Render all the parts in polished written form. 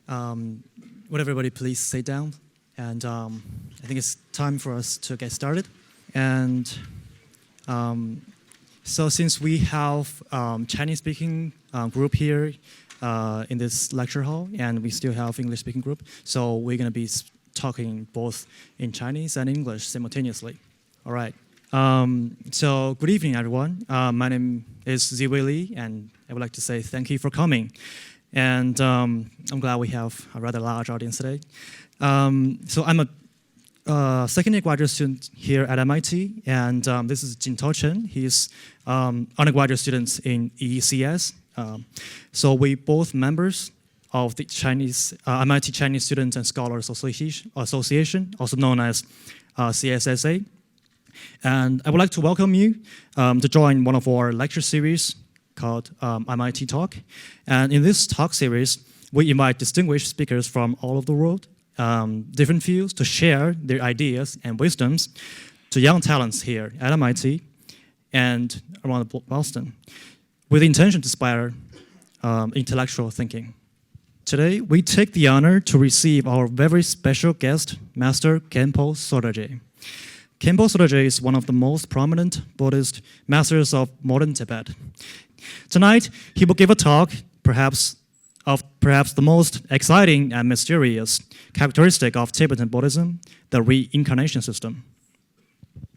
Would everybody please sit down? And I think it's time for us to get started. And so since we have Chinese-speaking group here in this lecture hall, and we still have English-speaking group, so we're going to be talking both in Chinese and English simultaneously. All right. So good evening, everyone. My name is Ziwei Li, and I would like to say thank you for coming. And I'm glad we have a rather large audience today. So I'm a second-year graduate student here at MIT, and this is Jintao Chen. He's undergraduate student in ECS. So we both members of the MIT Chinese Students and Scholars Association, also known as CSSA. And I would like to welcome you to join one of our lecture series called MIT Talk. And in this talk series, we invite distinguished speakers from all over the world, different fields, to share their ideas and wisdoms to young talents here at MIT and around Boston, with the intention to inspire intellectual thinking. Today, we take the honor to receive our very special guest, Master Khenpo Sodaje. Khenpo Sodaje is one of the most prominent Buddhist masters of modern Tibet. Tonight, he will give a talk, perhaps the most exciting and mysterious characteristic of Tibetan Buddhism, the reincarnation system.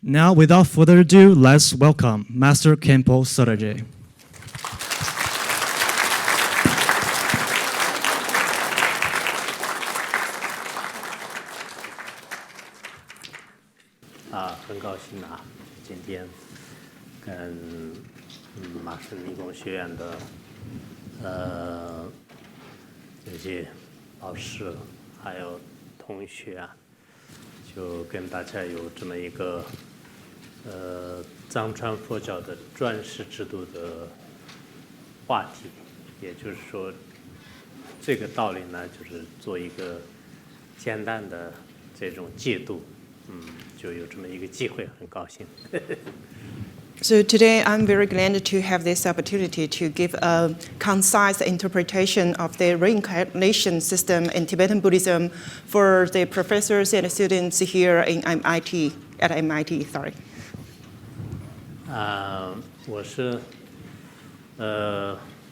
Now, without further ado, let's welcome Master Khenpo Sodaje.很高兴今天跟麻省理工学院的这些老师还有同学就跟大家有这么一个藏传佛教的转世制度的话题，也就是说，这个道理呢，就是做一个简单的这种解读。就有这么一个机会，很高兴。So today I'm very glad to have this opportunity to give a concise interpretation of the reincarnation system in Tibetan Buddhism for the professors and students here in MIT, at MIT, sorry. 我是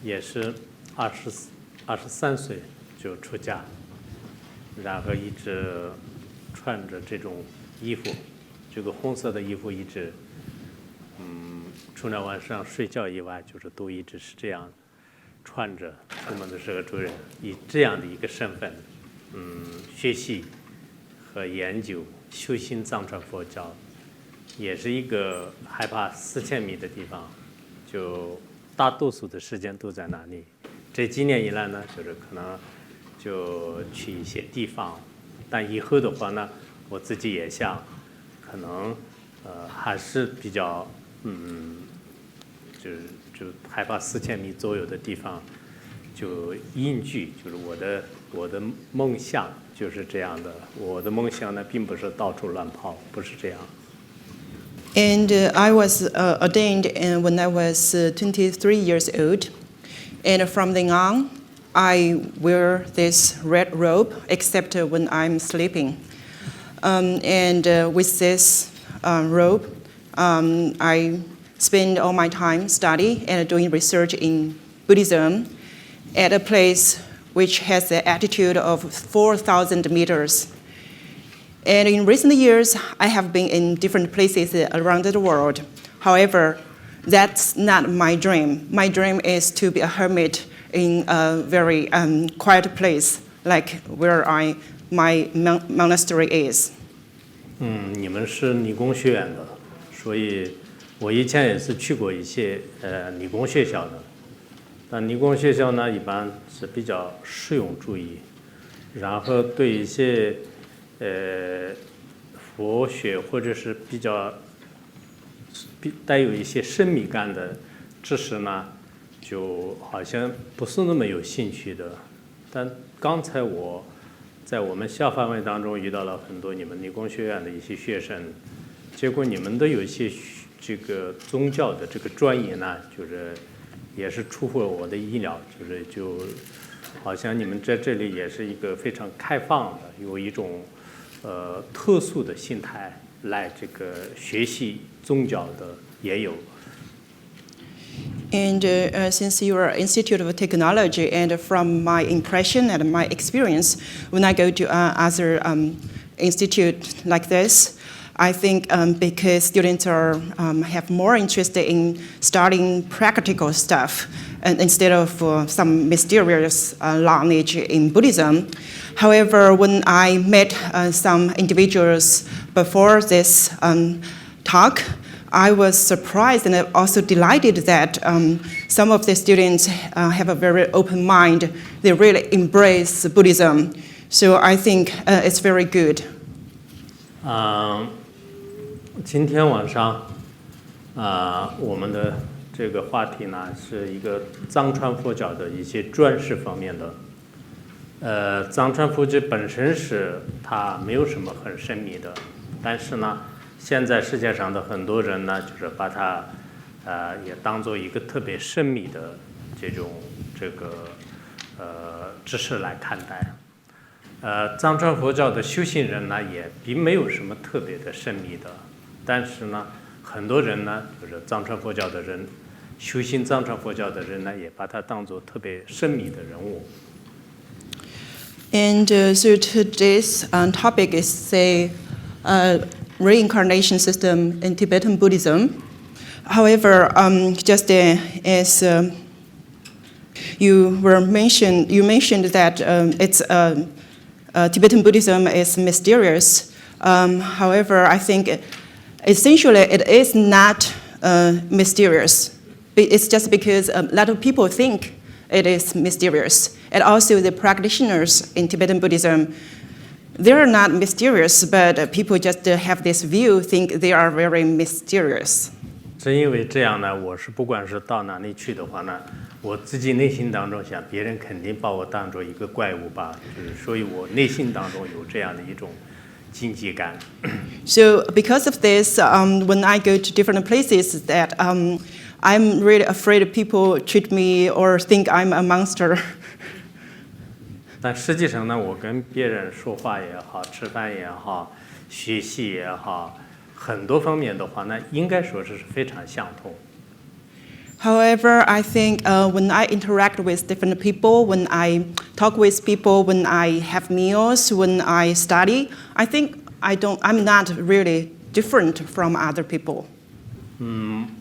也是23岁就出家，然后一直穿着这种衣服，这个红色的衣服一直，除了晚上睡觉以外，就是都一直是这样穿着出门的时候，就是以这样的一个身份，学习和研究修行藏传佛教，也是一个海拔4000米的地方，就大多数的时间都在那里。这几年以来呢，就是可能就去一些地方，但以后的话呢。我自己也想，可能还是比较就海拔4000米左右的地方就隐居，就是我的梦想就是这样的。我的梦想呢，并不是到处乱跑，不是这样。And I was ordained when I was 23 years old, and from then on, I wear this red robe except when I'm sleeping. And with this robe, I spend all my time studying and doing research in Buddhism at a place which has the altitude of 4,000 meters. And in recent years, I have been in different places around the world. However, that's not my dream. My dream is to be a hermit in a very quiet place, like where my monastery is. 你们是理工学院的，所以我以前也是去过一些理工学校的。但理工学校呢，一般是比较实用主义，然后对一些佛学或者是比较带有一些神秘感的知识呢，就好像不是那么有兴趣的。但刚才我在我们小范围当中遇到了很多你们理工学院的一些学生，结果你们都有一些这个宗教的这个专业呢，就是也是出乎我的意料，好像你们在这里也是一个非常开放的，有一种特殊的心态来这个学习宗教的也有。And since you are Institute of Technology, and from my impression and my experience, when I go to other institute like this, I think because students are have more interest in studying practical stuff and instead of some mysterious knowledge in Buddhism. However, when I met some individuals before this talk, I was surprised and also delighted that some of the students have a very open mind. They really embrace Buddhism. So I think it's very good. 今天晚上我们的这个话题呢是一个藏传佛教的一些转世方面的。藏传佛教本身是它没有什么很神秘的，但是呢，现在世界上的很多人呢，就是把它也当做一个特别神秘的这个知识来看待。藏传佛教的修行人呢，也并没有什么特别的神秘的，但是呢，很多人呢，就是藏传佛教的人，修行藏传佛教的人呢，也把它当做特别神秘的人物。And so today's topic is the reincarnation system in Tibetan Buddhism. However, just as you mentioned that it's Tibetan Buddhism is mysterious. However, I think essentially it is not mysterious. It's just because a lot of people think it is mysterious. And also the practitioners in Tibetan Buddhism, they're not mysterious, but people just have this view, think they are very mysterious. 正因为这样呢，我是不管是到哪里去的话呢，我自己内心当中想，别人肯定把我当作一个怪物吧，就是所以我内心当中有这样的一种禁忌感。So because of this, when I go to different places, that I'm really afraid people treat me or think I'm a monster. 但实际上呢，我跟别人说话也好，吃饭也好，学习也好，很多方面的话呢，应该说是非常相同。However, I think when I interact with different people, when I talk with people, when I have meals, when I study, I think I'm not really different from other people.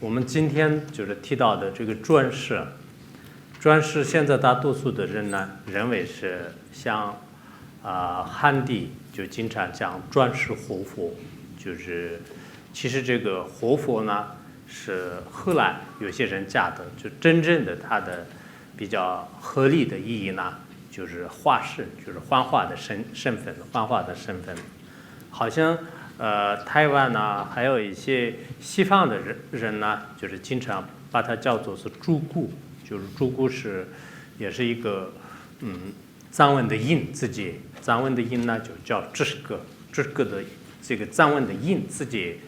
我们今天就是提到的这个转世。转世现在大多数的人呢，认为是像汉地就经常讲转世活佛，就是其实这个活佛呢是后来有些人加的，就真正的它的比较合理的意义呢，就是化身，就是幻化的身份，幻化的身份，好像台湾呢，还有一些西方的人呢，就是经常把它叫做是主骨。就是主骨也是一个藏文的音，自己藏文的音呢就叫知识个的这个藏文的音自己，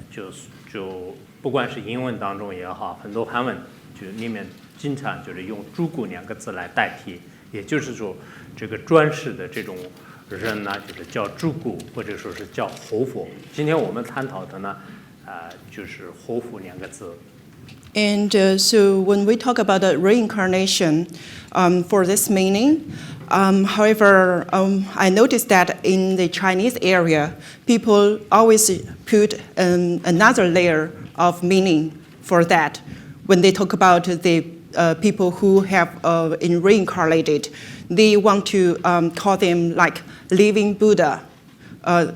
就不管是英文当中也好，很多韩文就里面经常就是用主骨2个字来代替，也就是说这个转世的这种人呢，就是叫主骨或者说是叫活佛。今天我们探讨的呢，就是活佛2个字。And so when we talk about the reincarnation, for this meaning, however, I noticed that in the Chinese area, people always put another layer of meaning for that. When they talk about the people who have reincarnated, they want to call them like living Buddha.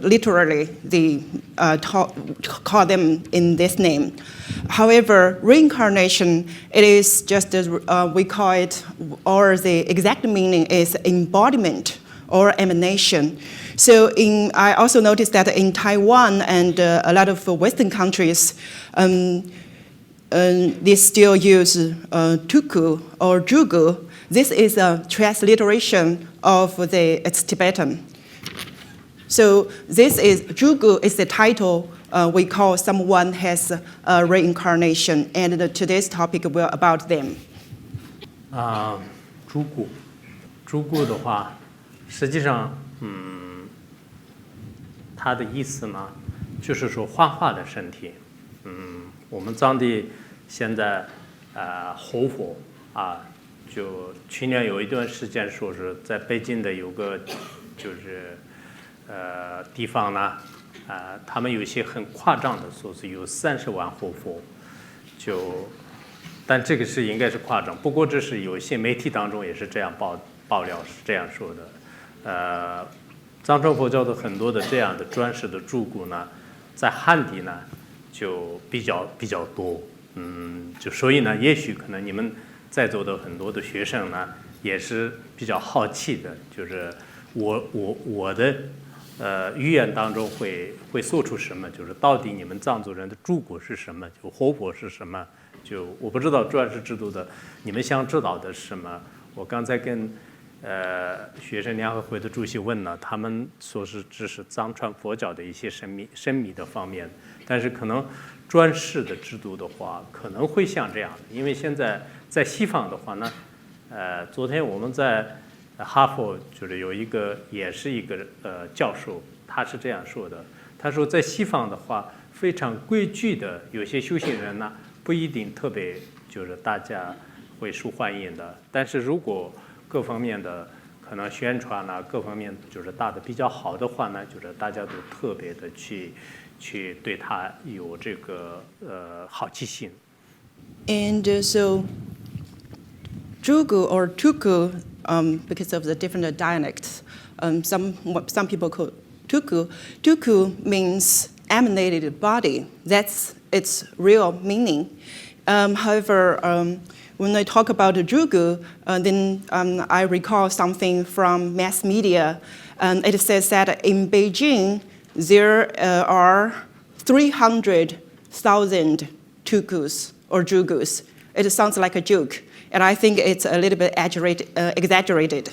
Literally, they call them in this name. However, reincarnation, it is just as we call it, or the exact meaning is embodiment or emanation. So I also noticed that in Taiwan and a lot of Western countries, they still use tuku or jugu. This is a transliteration of it's Tibetan. So this is Jugu is the title we call someone has a reincarnation, and today's topic will about them. 主猪骨，猪骨的话，实际上，它的意思呢，就是说幻化的身体。我们藏地现在活佛啊，就去年有一段时间说是在北京的有个就是地方呢，他们有一些很夸张的说是有30万活佛，但这个是应该是夸张，不过这是有一些媒体当中也是这样爆料是这样说的。藏传佛教的很多的这样的转世的猪骨呢，在汉地呢就比较多，就所以呢，也许可能你们在座的很多的学生呢也是比较好奇的，就是我的语言当中会说出什么，就是到底你们藏族人的猪骨是什么，就活佛是什么，就我不知道转世制度的你们想知道的是什么。我刚才跟学生联合会的主席问了，他们说是只是藏传佛教的一些神秘的方面，但是可能转世的制度的话，可能会像这样的，因为现在在西方的话呢，昨天我们在哈佛就是有也是一个教授，他是这样说的，他说在西方的话，非常规矩的有些修行人呢，不一定特别就是大家会受欢迎的，但是如果各方面的可能宣传啊，各方面就是打得比较好的话呢，就是大家都特别的去对他有这个好奇心。And so, Drugu or Tuku, because of the different dialects, some people call Tuku. Tuku means emanated body. That's its real meaning. However, when I talk about Drugu, then I recall something from mass media. It says that in Beijing, there are 300,000 Tukus or Drugus. It sounds like a joke, and I think it's a little bit exaggerated.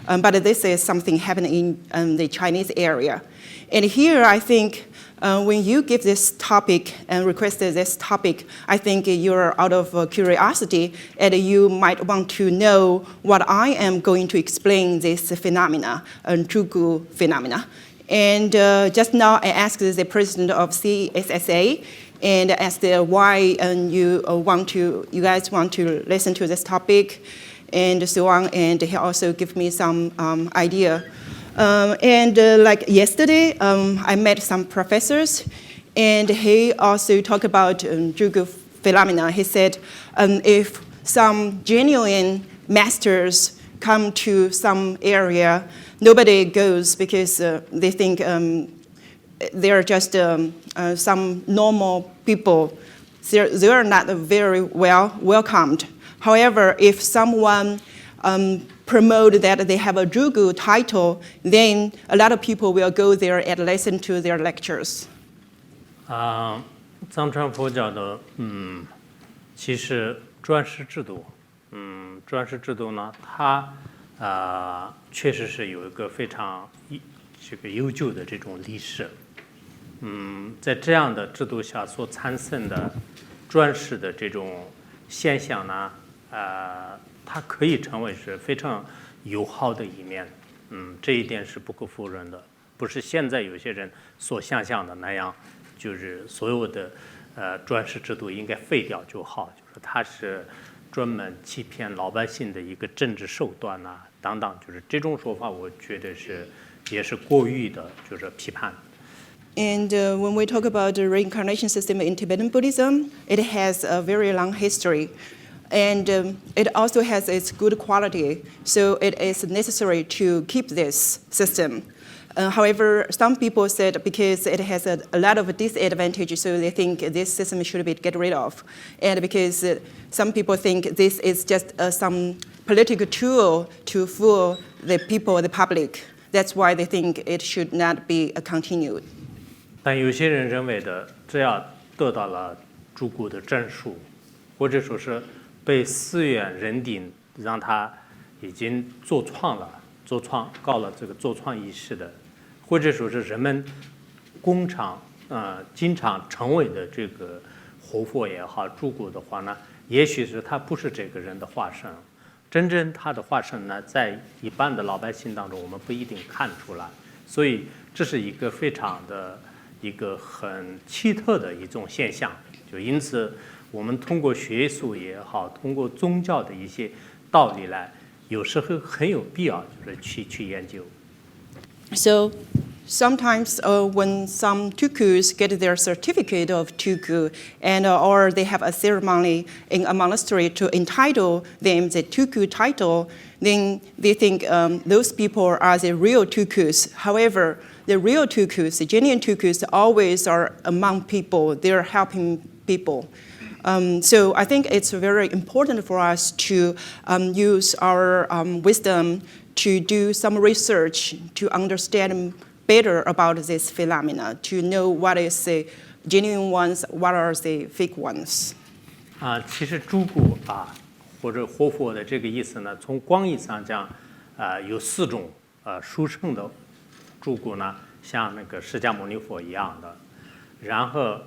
But this is something happening in the Chinese area. And here, I think when you give this topic and requested this topic, I think you're out of curiosity, and you might want to know what I am going to explain this phenomena, Drugu phenomena. And just now, I asked the president of CSSA and asked why you guys want to listen to this topic, and so on. And he also gave me some idea. Like yesterday, I met some professors, and he also talked about Drugu phenomena. He said if some genuine masters come to some area, nobody goes because they think they're just some normal people. They are not very well welcomed. However, if someone promote that they have a Drugu title, then a lot of people will go there and listen to their lectures. 藏传佛教的其实转世制度，转世制度呢，它确实是有一个非常悠久的这种历史。在这样的制度下所产生的转世的这种现象呢，它可以成为是非常友好的一面，这一点是不可否认的，不是现在有些人所想象的那样，就是所有的转世制度应该废掉就好，就是它是专门欺骗老百姓的一个政治手段呐，等等，就是这种说法，我觉得也是过于的，就是批判。And when we talk about the reincarnation system in Tibetan Buddhism, it has a very long history. And it also has its good quality, so it is necessary to keep this system. However, some people said because it has a lot of disadvantages, so they think this system should be get rid of. And because some people think this is just some political tool to fool the people, the public. That's why they think it should not be continued. 但有些人认为的，这样得到了诸古的证书，或者说是被寺院认定让他已经做创搞了这个做创仪式的，或者说是人们经常成为的这个活佛也好，诸古的话呢，也许是他不是这个人的化身，真正它的化身呢，在一般的老百姓当中，我们不一定看出来，所以这是一个非常的一个很奇特的一种现象。就因此，我们通过学术也好，通过宗教的一些道理来，有时候很有必要就是去研究。So sometimes when some tukus get their certificate of tuku and or they have a ceremony in a monastery to entitle them the tuku title, then they think those people are the real tukus. However, the real tukus, the genuine tukus, always are among people. They're helping people. So I think it's very important for us to use our wisdom to do some research to understand better about this phenomena, to know what is the genuine ones, what are the fake ones. 其实诸古或者活佛的这个意思呢，从广义上讲，有4种殊胜的诸古呢，像那个释迦牟尼佛一样的，然后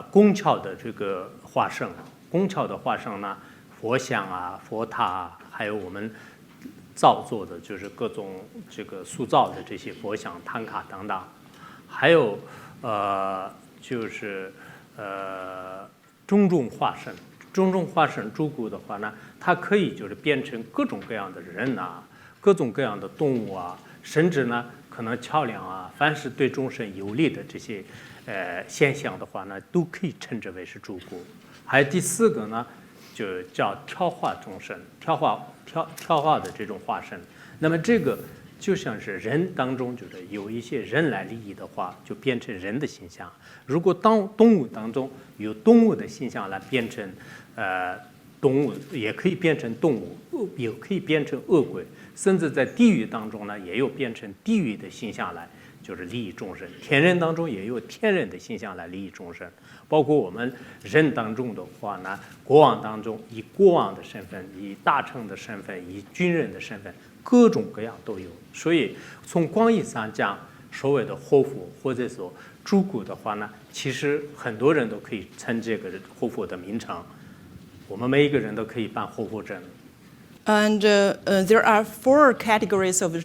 工巧的这个化身，工巧的化身呢，佛像佛塔还有我们造作的，就是各种这个塑造的这些佛像、唐卡等等，还有就是种种化身，种种化身诸古的话呢，它可以就是变成各种各样的人各种各样的动物甚至呢可能桥梁凡是对众生有利的这些现象的话呢，都可以称之为是诸古。还有第4个呢，就叫调化众生，调化的这种化身。那么这个就像是人当中，就是有一些人来利益的话，就变成人的形象；如果动物当中有动物的形象来变成动物，也可以变成动物，也可以变成恶鬼，甚至在地狱当中呢，也有变成地狱的形象来，就是利益众生。天人当中也有天人的形象来利益众生。包括我们人当中的话呢，国王当中以国王的身份，以大臣的身份，以军人的身份，各种各样都有。所以从广义上讲，所谓的活佛或者说诸古的话呢，其实很多人都可以称这个活佛的名称。我们每一个人都可以办活佛证。And there are 4 categories of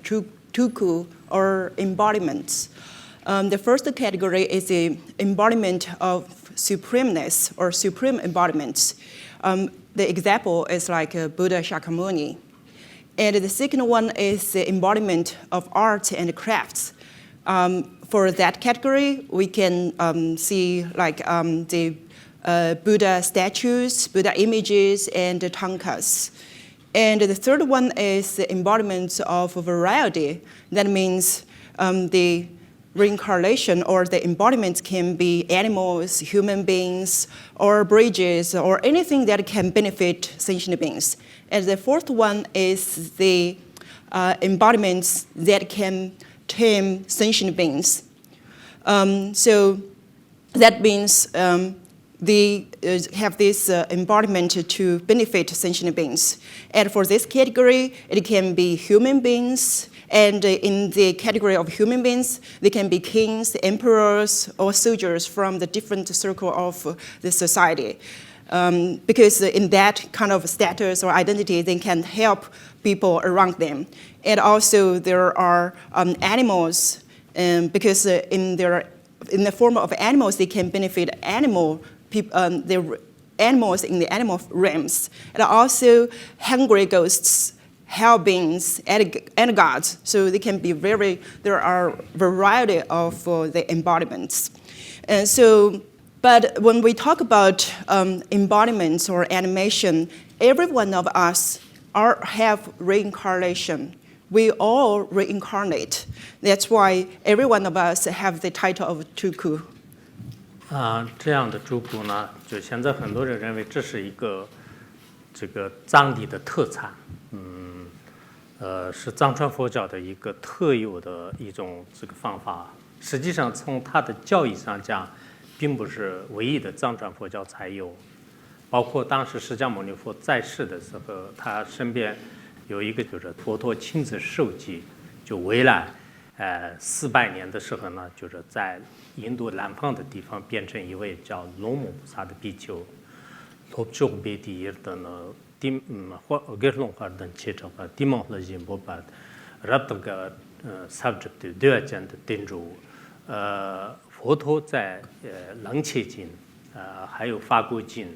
tuku or embodiments. The first category is the embodiment of supremeness or supreme embodiments. The example is like Buddha Shakyamuni. And the second one is the embodiment of art and crafts. For that category, we can see like the Buddha statues, Buddha images, and the tankas. And the third one is the embodiment of variety. That means the reincarnation or the embodiment can be animals, human beings, or bridges, or anything that can benefit sentient beings. And the fourth one is the embodiments that can tame sentient beings. So that means they have this embodiment to benefit sentient beings. And for this category, it can be human beings. And in the category of human beings, they can be kings, emperors, or soldiers from the different circle of the society. Because in that kind of status or identity, they can help people around them. And also there are animals, because in the form of animals, they can benefit the animals in the animal realms. And also hungry ghosts, hell beings, and gods. So they can be there are variety of the embodiments. And so, but when we talk about embodiments or animation, every one of us have reincarnation. We all reincarnate. That's why every one of us have the title of tuku. 这样的诸古呢，就现在很多人认为这是一个这个藏地的特产，是藏传佛教的一个特有的一种这个方法。实际上，从它的教义上讲，并不是唯一的藏传佛教才有，包括当时释迦牟尼佛在世的时候，他身边有一个就是佛陀亲自授记，就未来400年的时候呢，就是在印度南方的地方变成一位叫龙母菩萨的比丘，罗中贝蒂的呢或给龙哈等切成吧，地毛了人不把，rap 个subject 都要讲的定住，佛陀在楞伽经，还有法国经，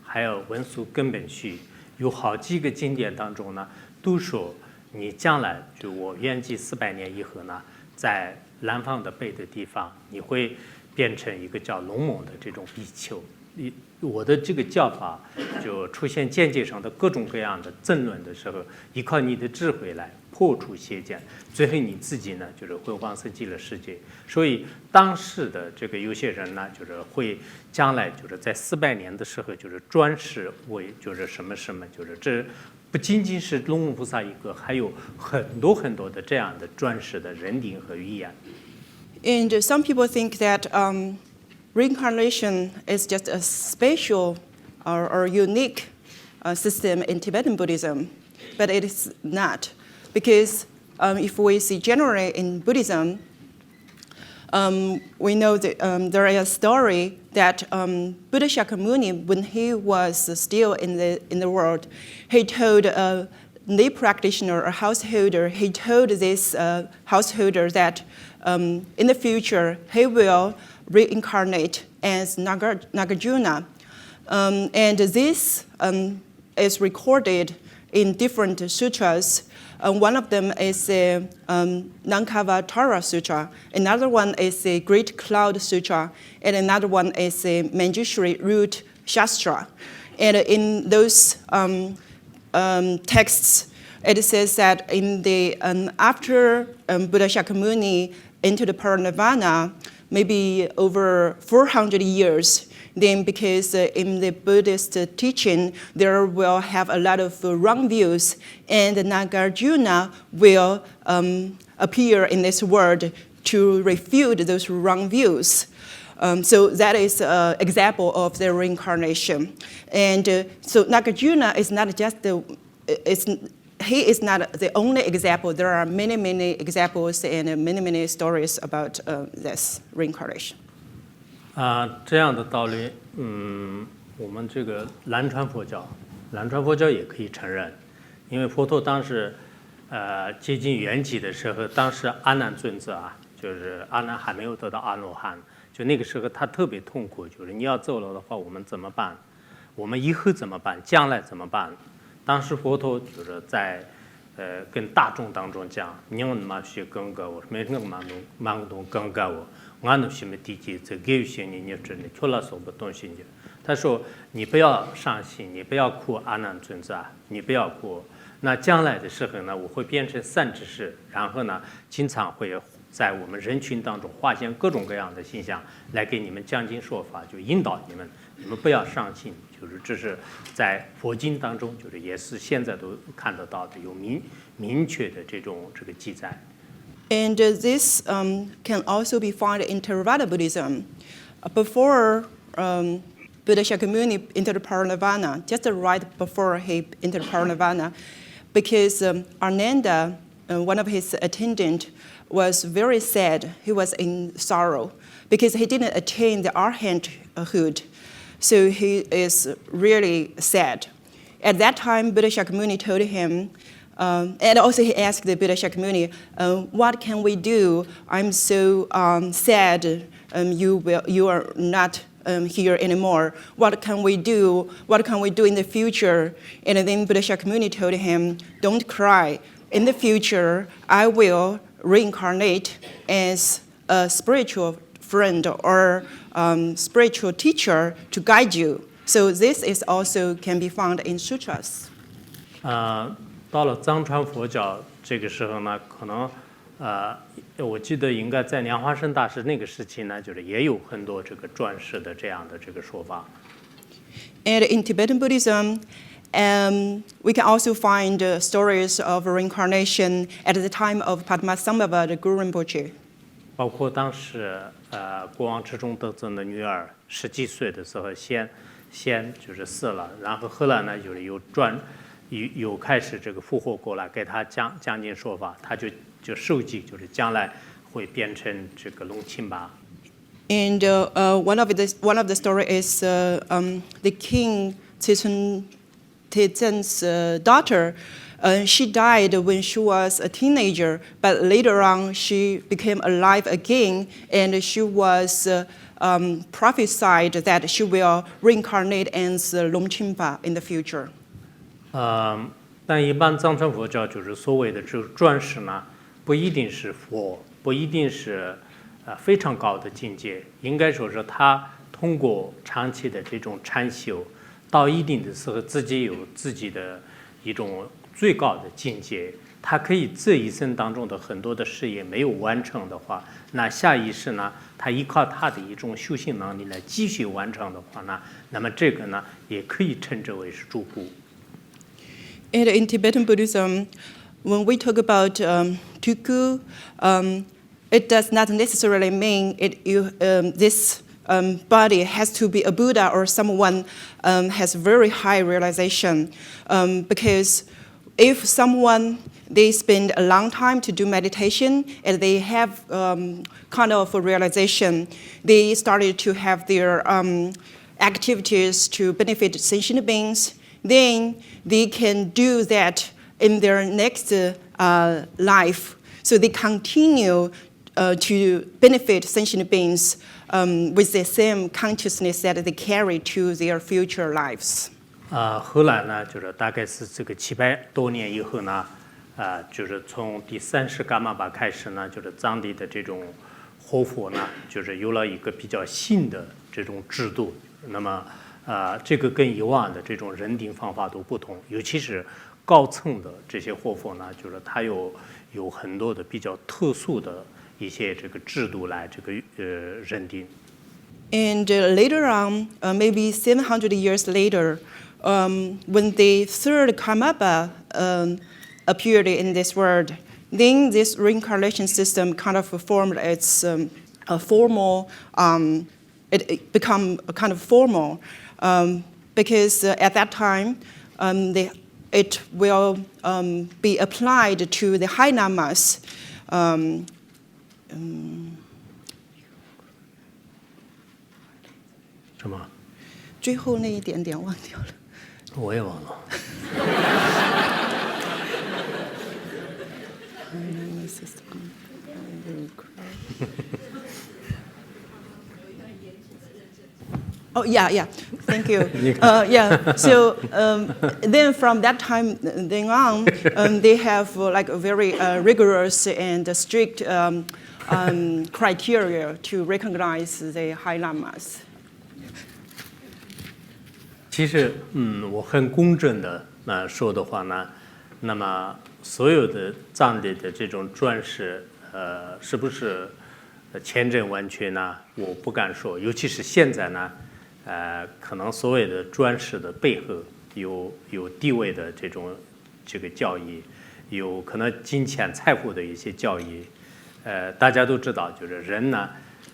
还有文殊根本序，有好几个经典当中呢，都说你将来就我圆寂400年以后呢，在南方的北的地方，你会变成一个叫龙猛的这种比丘。我的这个叫法就出现见解上的各种各样的争论的时候，依靠你的智慧来破除邪见，最后你自己呢就是会往生极乐世界。所以当时的这个有些人呢，就是会将来就是在400年的时候，就是转世为就是什么什么，就是这不仅仅是龙王菩萨一个，还有很多很多的这样的转世的人灵和语言。And some people think that reincarnation is just a special or unique system in Tibetan Buddhism, but it is not. Because if we see generally in Buddhism, we know that there is a story that Buddha Shakyamuni, when he was still in the world, he told a lay practitioner or householder, he told this householder that in the future he will reincarnate as Nagarjuna. And this is recorded in different sutras. One of them is the Nankavatara Sutra, another one is the Great Cloud Sutra, and another one is the Manjushri Root Shastra. And in those texts, it says that in the after Buddha Shakyamuni entered the Parinirvana, maybe over 400 years, then because in the Buddhist teaching, there will have a lot of wrong views, and Nagarjuna will appear in this world to refute those wrong views. So that is an example of the reincarnation. And so Nagarjuna is not just he is not the only example. There are many, many examples and many, many stories about this reincarnation. 这样的道理，我们这个南传佛教也可以承认，因为佛陀当时，接近圆寂的时候，当时阿难尊者啊，就是阿难还没有得到阿罗汉，就那个时候他特别痛苦，就是你要走了的话，我们怎么办？我们以后怎么办？将来怎么办？当时佛陀就是在跟大众当中讲，你们嘛去跟个我，每个忙动跟个我，俺们什么地界这给有些你真的除了所不东西的。他说你不要伤心，你不要哭，阿难尊者，你不要哭。那将来的时候呢，我会变成善知识，然后呢，经常会在我们人群当中化现各种各样的形象，来给你们讲经说法，就引导你们，你们不要伤心。就是这是在佛经当中，就是也是现在都看得到的，有明确的这个记载。And this can also be found in Theravada Buddhism. Before Buddha Shakyamuni entered Parinirvana, just right before he entered Parinirvana, because Ananda, one of his attendants, was very sad. He was in sorrow because he didn't attain the arhathood. So he is really sad. At that time, Buddha Shakyamuni told him, and also he asked the Buddha Shakyamuni, what can we do? I'm so sad. You are not here anymore. What can we do? What can we do in the future? And then Buddha Shakyamuni told him, don't cry. In the future, I will reincarnate as a spiritual friend or spiritual teacher to guide you. So this is also can be found in sutras. 到了藏传佛教这个时候呢，可能我记得应该在莲花生大师那个时期呢，就是也有很多这个转世的这样的这个说法。And in Tibetan Buddhism, we can also find stories of reincarnation at the time of Padmasambhava, the Guru Rinpoche. 包括当时国王智忠德尊的女儿10几岁的时候，先就是死了，然后后来呢，就是有开始这个复活过来，给他讲经说法，他就受记，就是将来会变成这个龙亲巴。And one of the story is the king Tezhen's daughter. She died when she was a teenager, but later on she became alive again, and she was prophesied that she will reincarnate as Longqingpa in the future. 但一般藏传佛教就是所谓的这个转世呢，不一定是佛，不一定是非常高的境界，应该说是他通过长期的这种禅修，到一定的时候自己有自己的一种最高的境界，他可以这一生当中的很多的事业没有完成的话，那下一世呢，他依靠他的一种修行能力来继续完成的话呢，那么这个呢也可以称之为是诸部。And in Tibetan Buddhism, when we talk about tuku, it does not necessarily mean this body has to be a Buddha or someone has very high realization. Because if someone, they spend a long time to do meditation and they have kind of a realization, they started to have their activities to benefit sentient beings, then they can do that in their next life. So they continue to benefit sentient beings with the same consciousness that they carry to their future lives. 后来呢，就是大概是这个700多年以后呢，就是从第3世噶玛巴开始呢，就是藏地的这种活佛呢，就是有了一个比较新的这种制度。那么这个跟以往的这种认定方法都不同，尤其是高层的这些活佛呢，就是它有很多的比较特殊的一些这个制度来这个认定。And later on, maybe 700 years later, when the third Karmapa appeared in this world, then this reincarnation system kind of formed its formal. It become kind of formal because at that time it will be applied to the high namas. 什么？最后那一点点忘掉了。我也忘了。Oh, yeah. Thank you. Yeah. So then from that time then on, they have like a very rigorous and strict criteria to recognize the high lamas. 其实，我很公正的说的话呢，那么所有的藏地的这种转世，是不是千真万确呢？我不敢说，尤其是现在呢。可能所谓的转世的背后有地位的这个教义，有可能金钱财富的一些教义。大家都知道，就是人呢，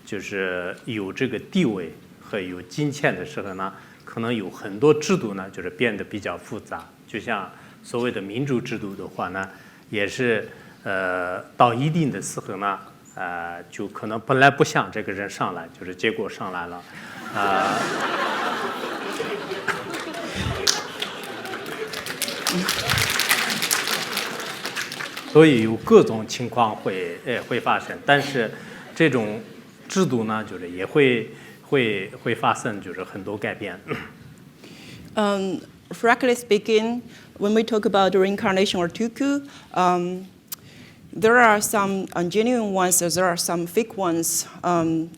就是有这个地位和有金钱的时候呢，可能有很多制度呢，就是变得比较复杂。就像所谓的民主制度的话呢，也是到一定的时候呢，就可能本来不想这个人上来，就是结果上来了。所以有各种情况会发生，但是这种制度呢，就是也会发生，就是很多改变。Frankly speaking, when we talk about reincarnation or tuku, there are some genuine ones, there are some fake ones.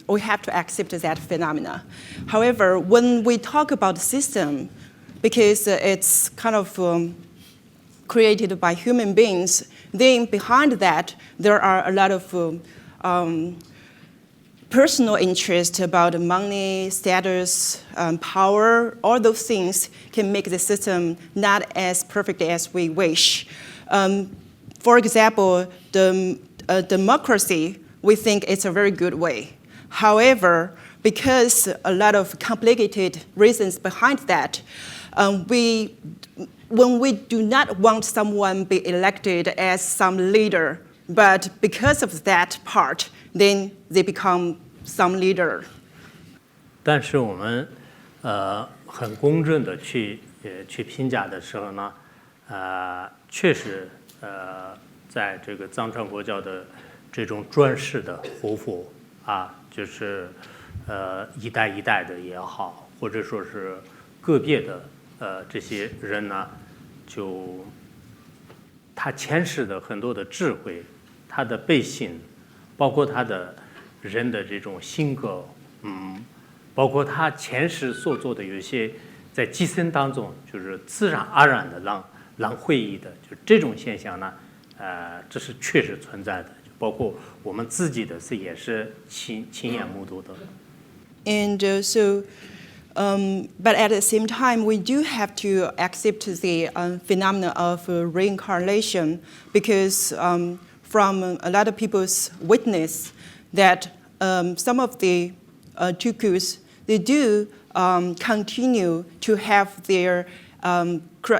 We have to accept that phenomena. However, when we talk about the system, because it's kind of created by human beings, then behind that, there are a lot of personal interest about money, status, power. All those things can make the system not as perfect as we wish. For example, the democracy, we think it's a very good way. However, because a lot of complicated reasons behind that, when we do not want someone be elected as some leader, but because of that part, then they become some leader. 但是我们很公正的去去评价的时候呢，确实在这个藏传佛教的这种转世的活佛啊，就是一代一代的也好，或者说是个别的这些人呢，就他前世的很多的智慧，他的背信，包括他的人的这种性格，包括他前世所做的有一些在寄生当中就是自然而然的让会意的，就这种现象呢，这是确实存在的，包括我们自己的是也是亲眼目睹的。And but at the same time, we do have to accept the phenomena of reincarnation, because from a lot of people's witness that some of the tukus, they do continue to have their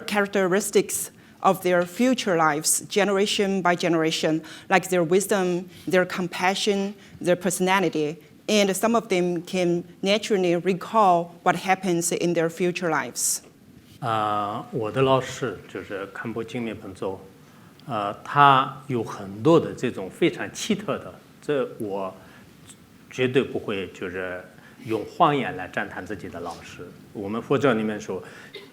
characteristics of their future lives, generation by generation, like their wisdom, their compassion, their personality. And some of them can naturally recall what happens in their future lives. 我的老师就是堪布精密本周，他有很多的这种非常奇特的，这我绝对不会就是用谎言来赞叹自己的老师。我们佛教里面说，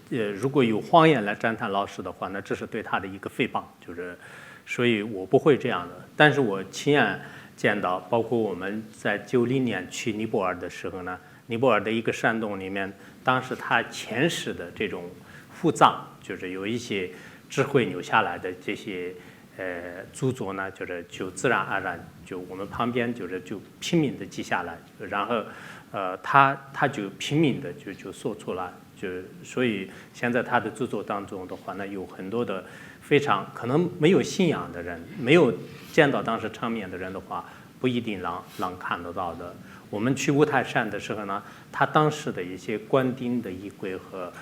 如果有谎言来赞叹老师的话，那这是对他的一个诽谤，就是所以我不会这样的。但是我亲眼见到，包括我们在90年去尼泊尔的时候呢，尼泊尔的一个山洞里面，当时他前世的这种护藏，就是有一些智慧留下来的这些著作呢，就自然而然就我们旁边就拼命的记下来，然后他就拼命的就说出来，所以现在他的著作当中的话呢，有很多的非常可能没有信仰的人，没有见到当时场面的人的话，不一定能看得到的。我们去五台山的时候呢，他当时的一些观顶的仪轨和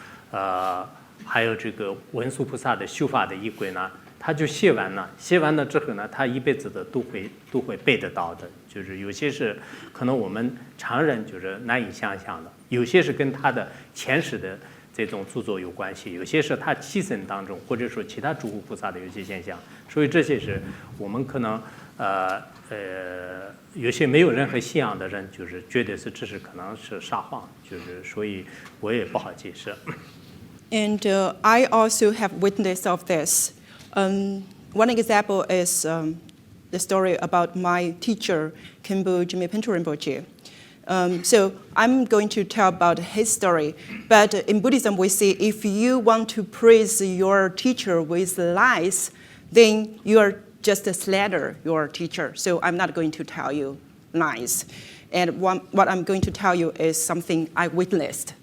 还有这个文殊菩萨的修法的仪轨呢，他就写完了之后呢，他一辈子的都会背得到的。就是有些是可能我们常人就是难以想象的，有些是跟他的前世的这种著作有关系，有些是他七生当中或者说其他诸佛菩萨的有些现象，所以这些是我们可能有些没有任何信仰的人，就是觉得是这是可能是撒谎，就是所以我也不好解释。And I also have witness of this. One example is the story about my teacher, Khenpo Jime Pinto Rinpoche. So I'm going to tell about his story. But in Buddhism, we say if you want to praise your teacher with lies, then you are just slander your teacher. So I'm not going to tell you lies. And what I'm going to tell you is something I witnessed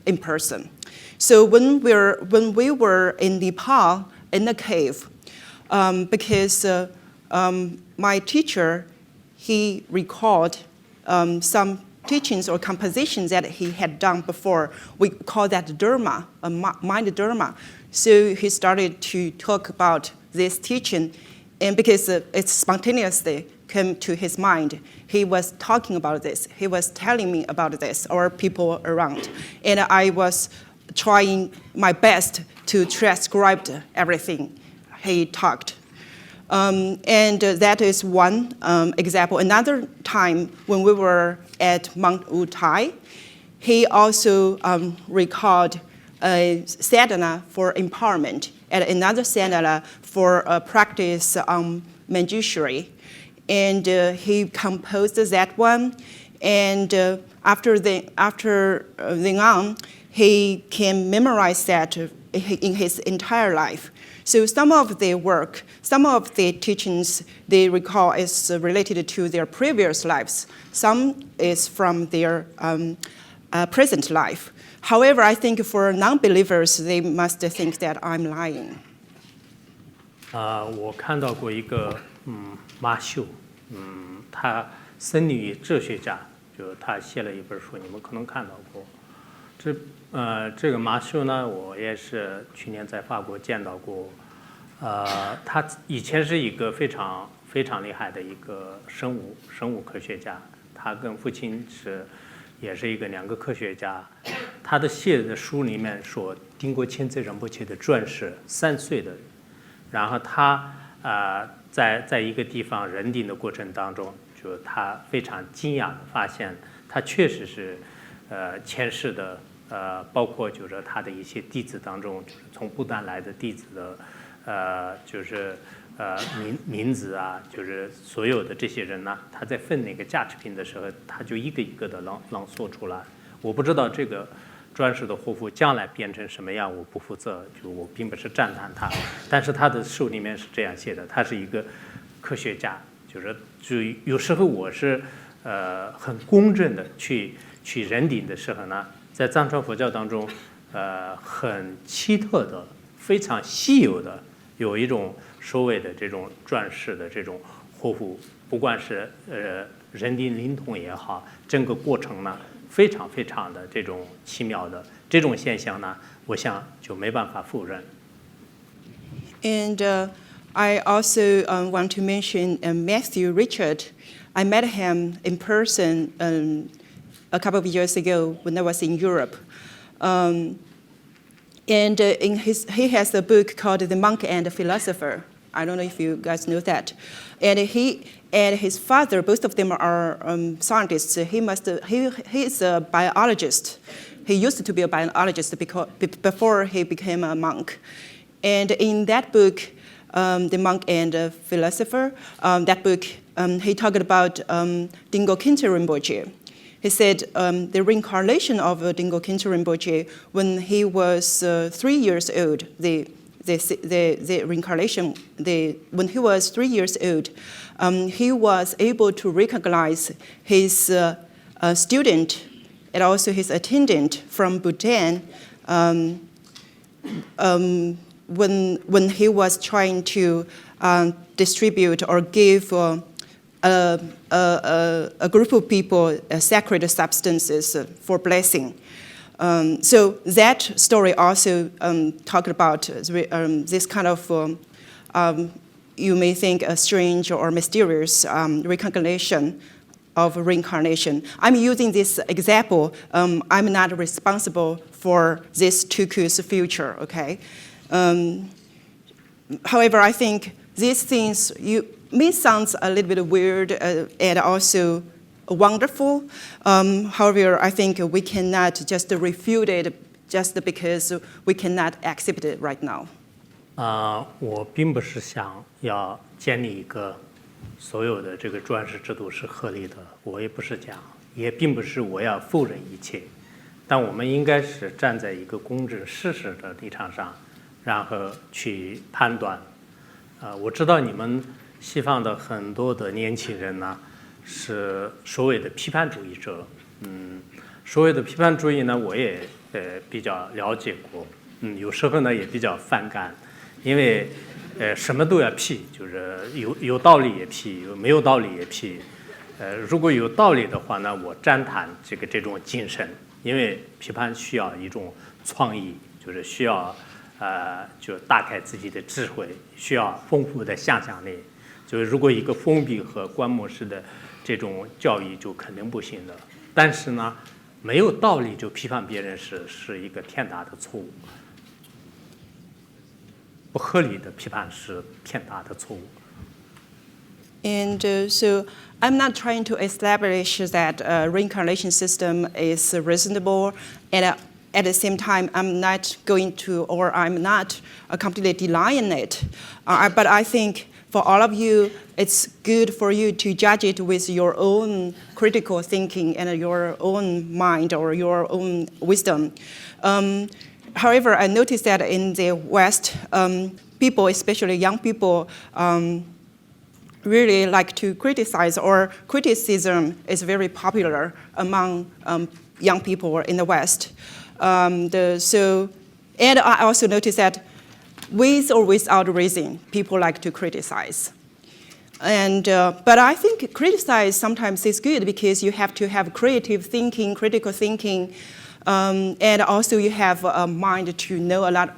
in person. So when we were in Nepal in the cave, because my teacher, he recalled some teachings or compositions that he had done before. We call that dharma, mind dharma. So he started to talk about this teaching, and because it spontaneously came to his mind, he was talking about this. He was telling me about this, or people around. And I was trying my best to transcribe everything he talked. And that is one example. Another time when we were at Mount Utai, he also recalled a sadhana for empowerment and another sadhana for practice on Manjushri. And he composed that one. And after on, he can memorize that in his entire life. So some of the work, some of the teachings they recall is related to their previous lives. Some is from their present life. However, I think for non-believers, they must think that I'm lying. 我看到过一个马修，他僧侣哲学家，就他写了一本书，你们可能看到过。这个马修呢，我也是去年在法国见到过。他以前是一个非常非常厉害的一个生物科学家，他跟父亲也是两个科学家。他的写的书里面说，丁国钦这仁波切的转世3岁的，然后他在一个地方人定的过程当中，就他非常惊讶的发现，他确实是前世的包括就是他的一些弟子当中，就是从不丹来的弟子的就是名字啊，就是所有的这些人呢，他在分那个价值品的时候，他就一个一个的朗诵出来。我不知道这个专师的活佛将来变成什么样，我不负责，就我并不是赞叹他，但是他的书里面是这样写的，他是一个科学家，就有时候我是很公正的去认定的时候呢，在藏传佛教当中，很奇特的、非常稀有的，有一种所谓的这种转世的这种活佛，不管是人定灵通也好，整个过程呢，非常非常的这种奇妙的这种现象呢，我想就没办法否认。And I also want to mention Matthew Richard. I met him in person a couple of years ago when I was in Europe. And he has a book called The Monk and the Philosopher. I don't know if you guys know that. And he and his father, both of them are scientists. He is a biologist. He used to be a biologist before he became a monk. And in that book, The Monk and the Philosopher, that book, he talked about Dingo Khyentse Rinpoche. He said the reincarnation of Dingo Khyentse Rinpoche when he was 3 years old, the reincarnation, when he was 3 years old, he was able to recognize his student and also his attendant from Bhutan when he was trying to distribute or give a group of people sacred substances for blessing. So that story also talked about this kind of, you may think, a strange or mysterious recognition of reincarnation. I'm using this example. I'm not responsible for this Tuku's future, okay? However, I think these things may sound a little bit weird and also wonderful. However, I think we cannot just refute it just because we cannot accept it right now. 我并不是想要建立一个所有的这个专制制度是合理的，我也不是讲，也并不是我要否认一切，但我们应该是站在一个公正事实的立场上，然后去判断。我知道你们西方的很多的年轻人呢，是所谓的批判主义者。所谓的批判主义呢，我也比较了解过。有时候呢也比较反感，因为什么都要批，就是有道理也批，没有道理也批。如果有道理的话呢，我赞叹这种精神，因为批判需要一种创意，就是需要就打开自己的智慧，需要丰富的想象力。就是如果一个封闭和观摩式的这种教育就肯定不行的。但是呢，没有道理就批判别人是一个天大的错误。不合理的批判是天大的错误。And so I'm not trying to establish that reincarnation system is reasonable, and at the same time, I'm not completely denying it. But I think for all of you, it's good for you to judge it with your own critical thinking and your own mind or your own wisdom. However, I noticed that in the West, people, especially young people, really like to criticize, or criticism is very popular among young people in the West. And I also noticed that with or without reason, people like to criticize. But I think criticize sometimes is good because you have to have creative thinking, critical thinking, and also you have a mind to know a lot,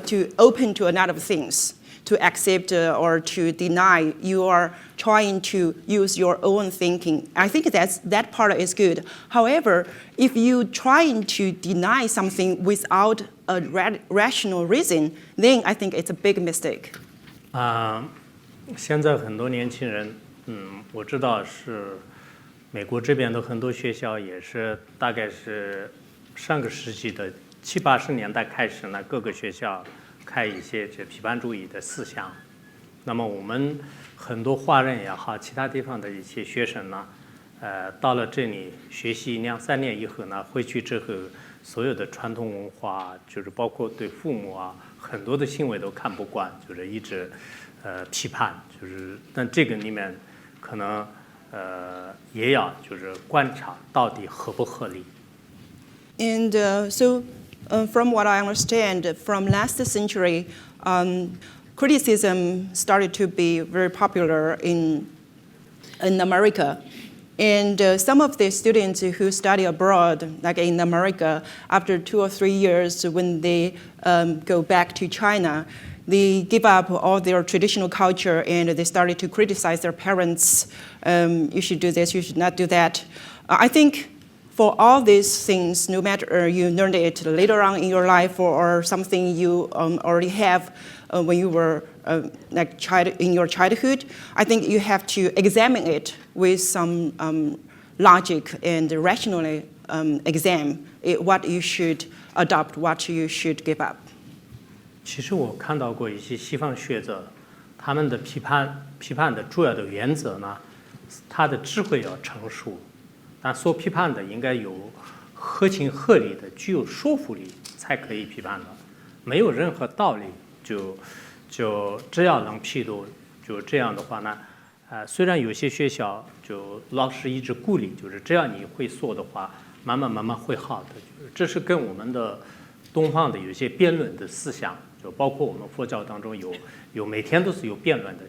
to open to a lot of things, to accept or to deny. You are trying to use your own thinking. I think that part is good. However, if you trying to deny something without a rational reason, then I think it's a big mistake. 现在很多年轻人，我知道是美国这边的很多学校也是，大概是上个世纪的70、80年代开始呢，各个学校开一些这批判主义的思想。那么我们很多华人也好，其他地方的一些学生呢，到了这里学习2、3年以后呢，回去之后，所有的传统文化，就是包括对父母啊，很多的行为都看不惯，就是一直批判，就是但这个里面可能也要就是观察到底合不合理。And from what I understand, from last century, criticism started to be very popular in America. And some of the students who study abroad, like in America, after 2 or 3 years, when they go back to China, they give up all their traditional culture and they started to criticize their parents. You should do this, you should not do that. I think for all these things, no matter you learned it later on in your life or something you already have when you were in your childhood, I think you have to examine it with some logic and rationally examine what you should adopt, what you should give up. 其实我看到过一些西方学者，他们的批判的主要的原则呢，他的智慧要成熟，但所批判的应该有合情合理的、具有说服力才可以批判的，没有任何道理就只要能批斗，就这样的话呢，虽然有些学校就老师一直鼓励，就是只要你会说的话，慢慢会好的，就是这是跟我们的东方的有些辩论的思想。就包括我们佛教当中有每天都是有辩论的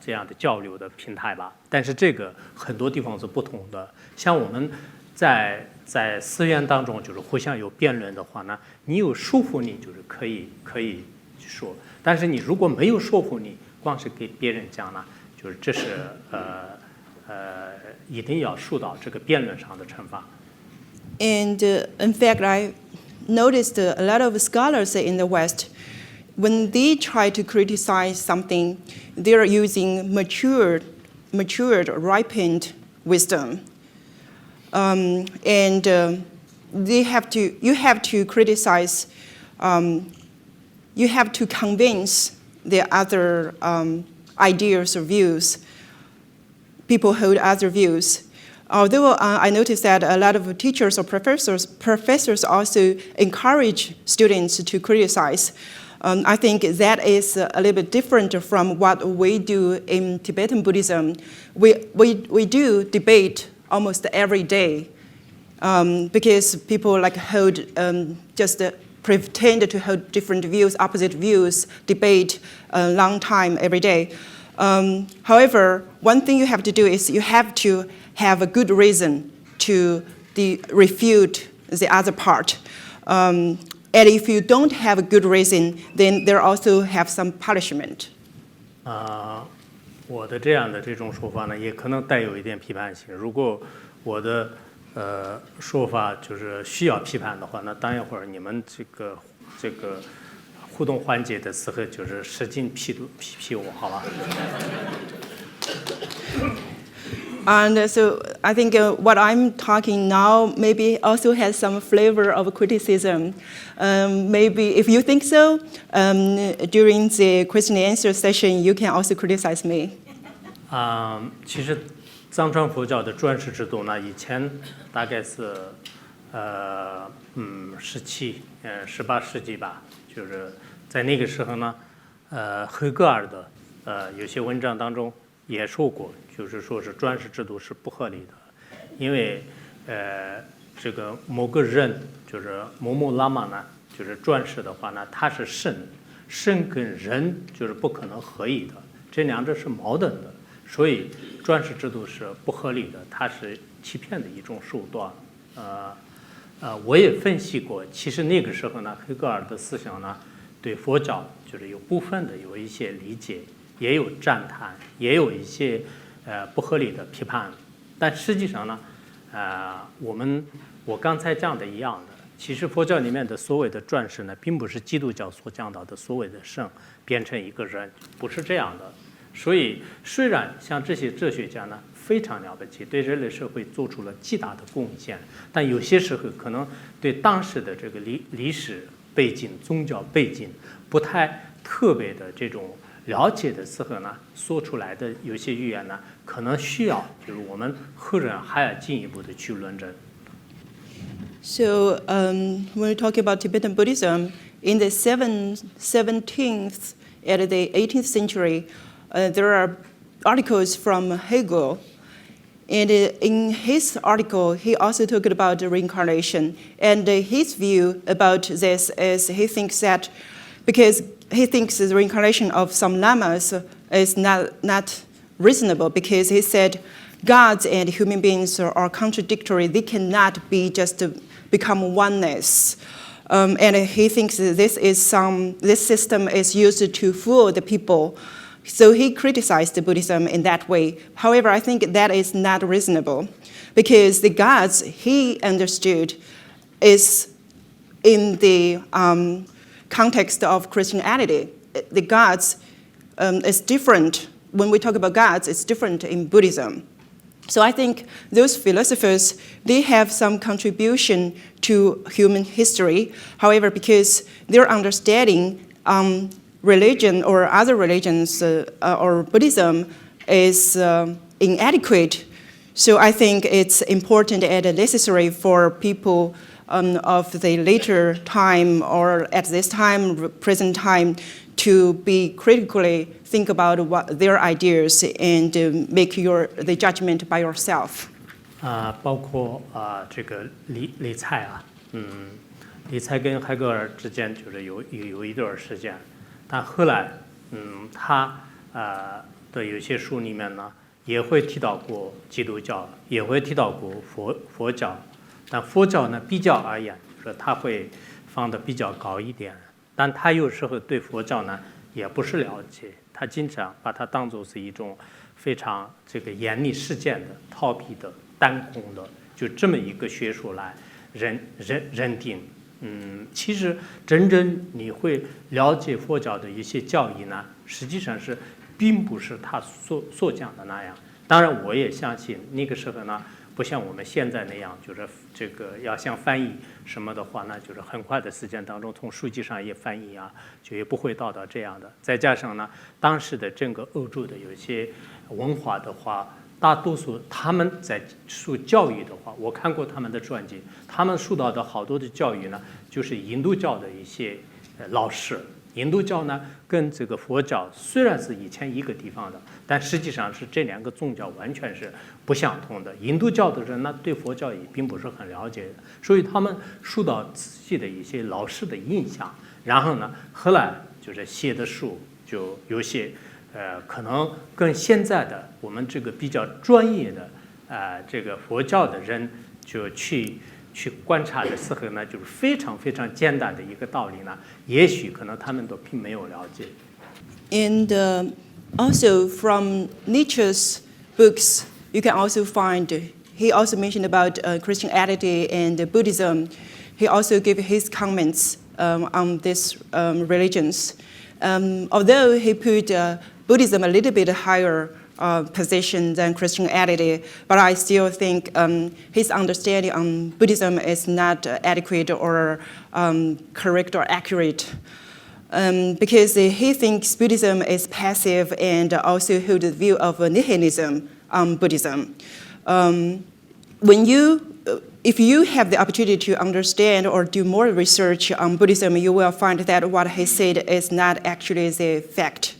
这样的交流的平台吧，但是这个很多地方是不同的。像我们在寺院当中，就是互相有辩论的话呢，你有说服力就是可以说，但是你如果没有说服力，光是给别人讲呢，就是这是一定要受到这个辩论上的惩罚。And in fact, I noticed a lot of scholars in the West, when they try to criticize something, they're using matured, ripened wisdom. And you have to criticize, you have to convince the other ideas or views. People hold other views. Although I noticed that a lot of teachers or professors also encourage students to criticize. I think that is a little bit different from what we do in Tibetan Buddhism. We do debate almost every day because people just pretend to hold different views, opposite views, debate a long time every day. However, one thing you have to do is you have to have a good reason to refute the other part. And if you don't have a good reason, then there also have some punishment. 我的这样的这种说法呢，也可能带有一点批判性。如果我的说法就是需要批判的话，那等一会儿你们这个互动环节的时候，就是使劲批我，好吧？ And so I think what I'm talking now maybe also has some flavor of criticism. Maybe if you think so, during the question and answer session, you can also criticize me. 其实藏传佛教的转世制度呢，以前大概是18世纪吧，就是在那个时候呢，黑格尔的有些文章当中也说过。 就是说是转世制度是不合理的，因为这个某个人就是某喇嘛呢，就是转世的话呢，他是神跟人就是不可能合一的，这两者是矛盾的，所以转世制度是不合理的，它是欺骗的一种手段。我也分析过，其实那个时候呢，黑格尔的思想呢，对佛教就是有部分的有一些理解，也有赞叹，也有一些不合理的批判。但实际上呢，我刚才讲的一样的，其实佛教里面的所谓的转世呢，并不是基督教所讲到的所谓的圣变成一个人，不是这样的。所以虽然像这些哲学家呢非常了不起，对人类社会做出了极大的贡献，但有些时候可能对当时的这个历史背景、宗教背景不太特别的这种了解的时候呢，说出来的有些语言呢，可能需要就是我们后人还要进一步的去论证。So when we talk about Tibetan Buddhism, in the 17th and the 18th century, there are articles from Hegel. And in his article, he also talked about reincarnation. And his view about this is he thinks that because he thinks the reincarnation of some lamas is not reasonable, because he said gods and human beings are contradictory. They cannot be just become oneness. And he thinks that this system is used to fool the people. So he criticized Buddhism in that way. However, I think that is not reasonable, because the gods he understood is in the context of Christianity. The gods is different. When we talk about gods, it's different in Buddhism. So I think those philosophers, they have some contribution to human history. However, because their understanding religion or other religions or Buddhism is inadequate. So I think it's important and necessary for people of the later time or at this time, present time, to be critically think about what their ideas and make the judgment by yourself. 包括这个理财理财跟海格尔之间就是有一段时间。但后来，他的有些书里面呢，也会提到过基督教，也会提到过佛教，但佛教呢，比较而言，就是他会放得比较高一点，但他有时候对佛教呢，也不是了解，他经常把它当作是一种非常这个严厉事件的、逃避的、单空的，就这么一个学术来认定。其实真正你会了解佛教的一些教义呢，实际上是并不是他所讲的那样。当然，我也相信那个时候呢，不像我们现在那样，就是这个要像翻译什么的话呢，就是很快的时间当中从书籍上也翻译啊，就也不会到这样的。再加上呢，当时的整个欧洲的有些文化的话，大多数他们在受教育的话，我看过他们的传记，他们受到的好多的教育呢，就是印度教的一些老师。印度教呢，跟这个佛教虽然是以前一个地方的，但实际上是这两个宗教完全是不相同的。印度教的人呢，对佛教也并不是很了解的，所以他们受到自己的一些老师的影响，然后呢，后来就是写的书就有些。可能跟现在的我们这个比较专业的这个佛教的人就去观察的时候呢，就是非常非常简单的一个道理呢，也许可能他们都并没有了解。And also from Nietzsche's books, you can also find he also mentioned about Christianity and Buddhism. He also gave his comments on these religions. Although he put Buddhism a little bit higher position than Christianity, but I still think his understanding on Buddhism is not adequate or correct or accurate. Because he thinks Buddhism is passive and also holds the view of nihilism on Buddhism. If you have the opportunity to understand or do more research on Buddhism, you will find that what he said is not actually the fact.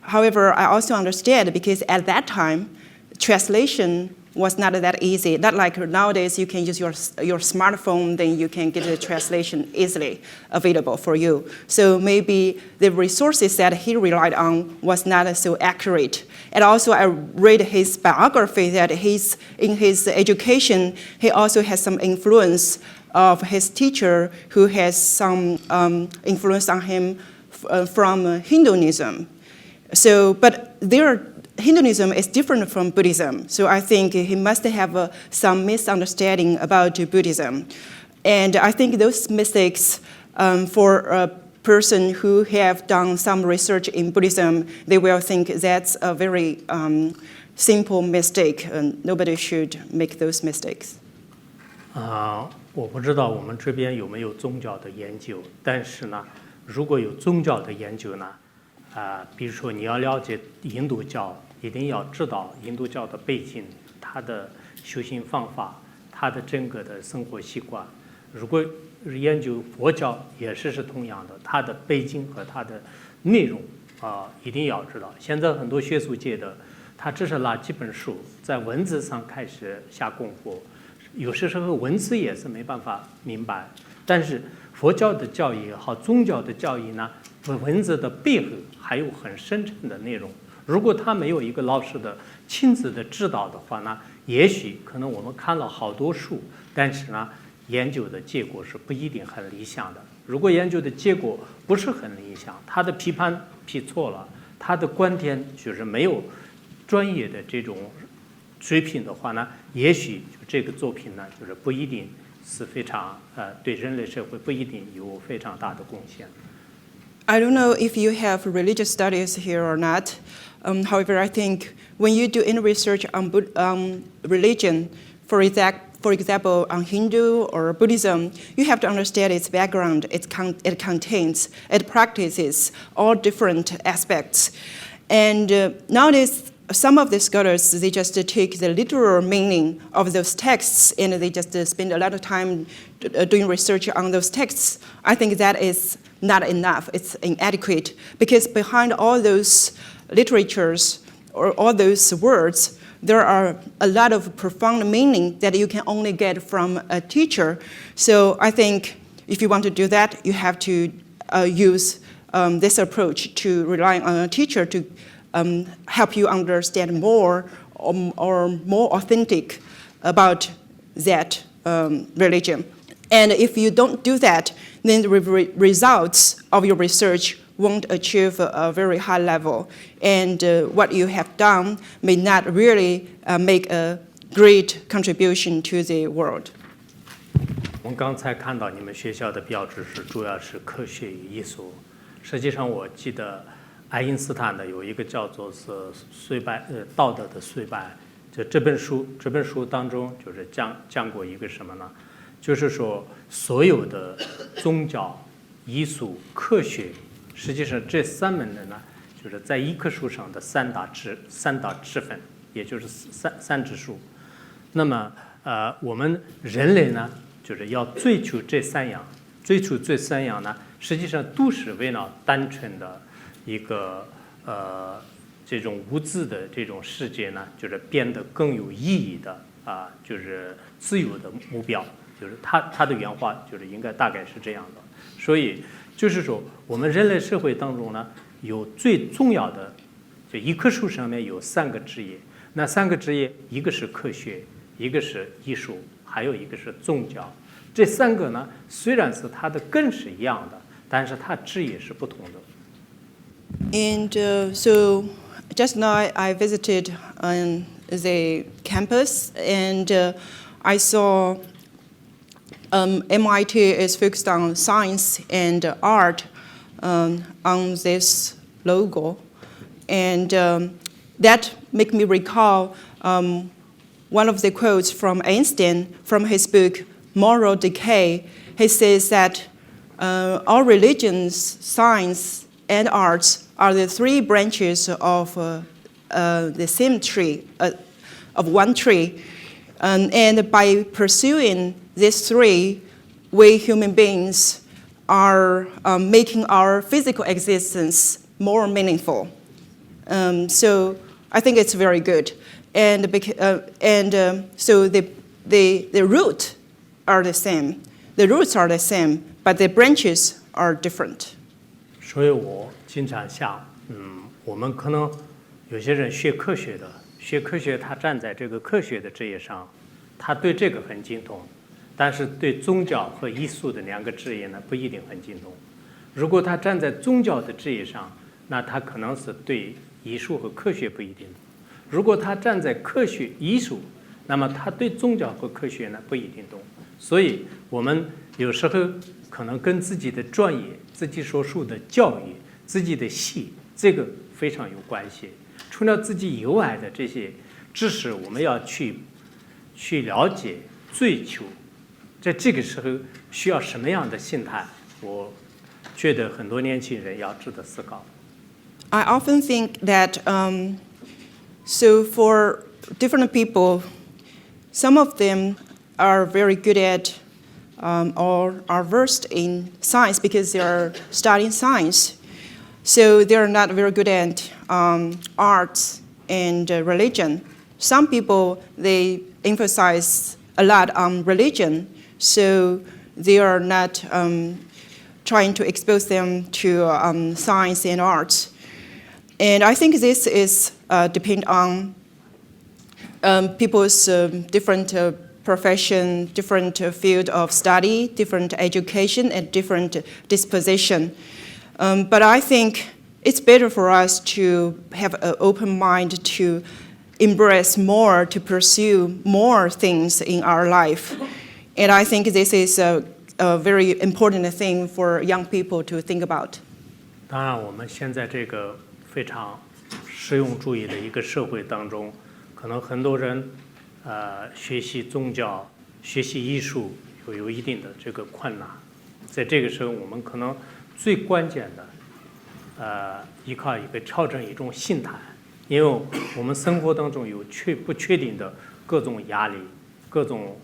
However, I also understand because at that time, translation was not that easy. Not like nowadays you can use your smartphone, then you can get the translation easily available for you. So maybe the resources that he relied on was not so accurate. And also I read his biography that in his education, he also has some influence of his teacher who has some influence on him from Hinduism. So, but Hinduism is different from Buddhism. So I think he must have some misunderstanding about Buddhism. And I think those mistakes for a person who have done some research in Buddhism, they will think that's a very simple mistake, and nobody should make those mistakes. 我不知道我们这边有没有宗教的研究，但是呢，如果有宗教的研究呢，比如说你要了解印度教，一定要知道印度教的背景，它的修行方法，它的整个的生活习惯。如果研究佛教也是同样的，它的背景和它的内容一定要知道。现在很多学术界的，他只是拿几本书在文字上开始下功夫。有些时候文字也是没办法明白，但是佛教的教义和宗教的教义呢，文字的背后还有很深沉的内容。如果他没有一个老师的亲自的指导的话呢，也许可能我们看了好多书，但是呢，研究的结果是不一定很理想的。如果研究的结果不是很理想，他的批判批错了，他的观点就是没有专业的这种水平的话呢，也许这个作品呢，就是不一定是非常对人类社会不一定有非常大的贡献。I don't know if you have religious studies here or not. However, I think when you do any research on religion, for example, on Hindu or Buddhism, you have to understand its background, it contains, it practices all different aspects. And nowadays, some of the scholars, they just take the literal meaning of those texts and they just spend a lot of time doing research on those texts. I think that is not enough. It's inadequate because behind all those literatures or all those words, there are a lot of profound meaning that you can only get from a teacher. So I think if you want to do that, you have to use this approach to rely on a teacher to help you understand more or more authentic about that religion. And if you don't do that, then the results of your research won't achieve a very high level. And what you have done may not really make a great contribution to the world. 我们刚才看到你们学校的标志是主要是科学与艺术。实际上，我记得爱因斯坦的有一个叫做是道德的衰败。就这本书当中就是讲过一个什么呢？就是说所有的宗教、艺术、科学，实际上这三门的呢，就是在一棵树上的三大支分，也就是三支树。那么我们人类呢，就是要追求这三样呢，实际上都是为了单纯的一个这种物质的这种世界呢，就是变得更有意义的就是自由的目标。就是他的原话就是应该大概是这样的。所以就是说，我们人类社会当中呢，有最重要的，就一棵树上面有三个职业。那三个职业，一个是科学，一个是艺术，还有一个是宗教。这三个呢，虽然是它的根是一样的，但是它职业是不同的。And so just now I visited the campus and I saw MIT is focused on science and art on this logo. And that made me recall one of the quotes from Einstein from his book, Moral Decay. He says that all religions, science, and arts are the three branches of the same tree, of one tree. And by pursuing these three, we human beings are making our physical existence more meaningful. So I think it's very good. And so the root are the same. The roots are the same, but the branches are different. 所以我经常想，我们可能有些人学科学的，他站在这个科学的职业上，他对这个很精通，但是对宗教和艺术的两个职业呢，不一定很精通。如果他站在宗教的职业上，那他可能是对艺术和科学不一定懂；如果他站在科学艺术，那么他对宗教和科学呢不一定懂。所以我们有时候可能跟自己的专业、自己所受的教育、自己的系这个非常有关系。除了自己以外的这些知识，我们要去了解、追求。在这个时候需要什么样的心态？我觉得很多年轻人要值得思考。I often think that so for different people, some of them are very good at or are versed in science because they are studying science. So they are not very good at arts and religion. Some people, they emphasize a lot on religion, so they are not trying to expose them to science and arts. And I think this is depend on people's different profession, different field of study, different education, and different disposition. But I think it's better for us to have an open mind to embrace more, to pursue more things in our life. And I think this is a very important thing for young people to think about. 当然，我们现在这个非常实用主义的一个社会当中，可能很多人学习宗教、学习艺术有一定的这个困难。在这个时候，我们可能最关键的依靠一个调整一种心态，因为我们生活当中有不确定的各种压力，各种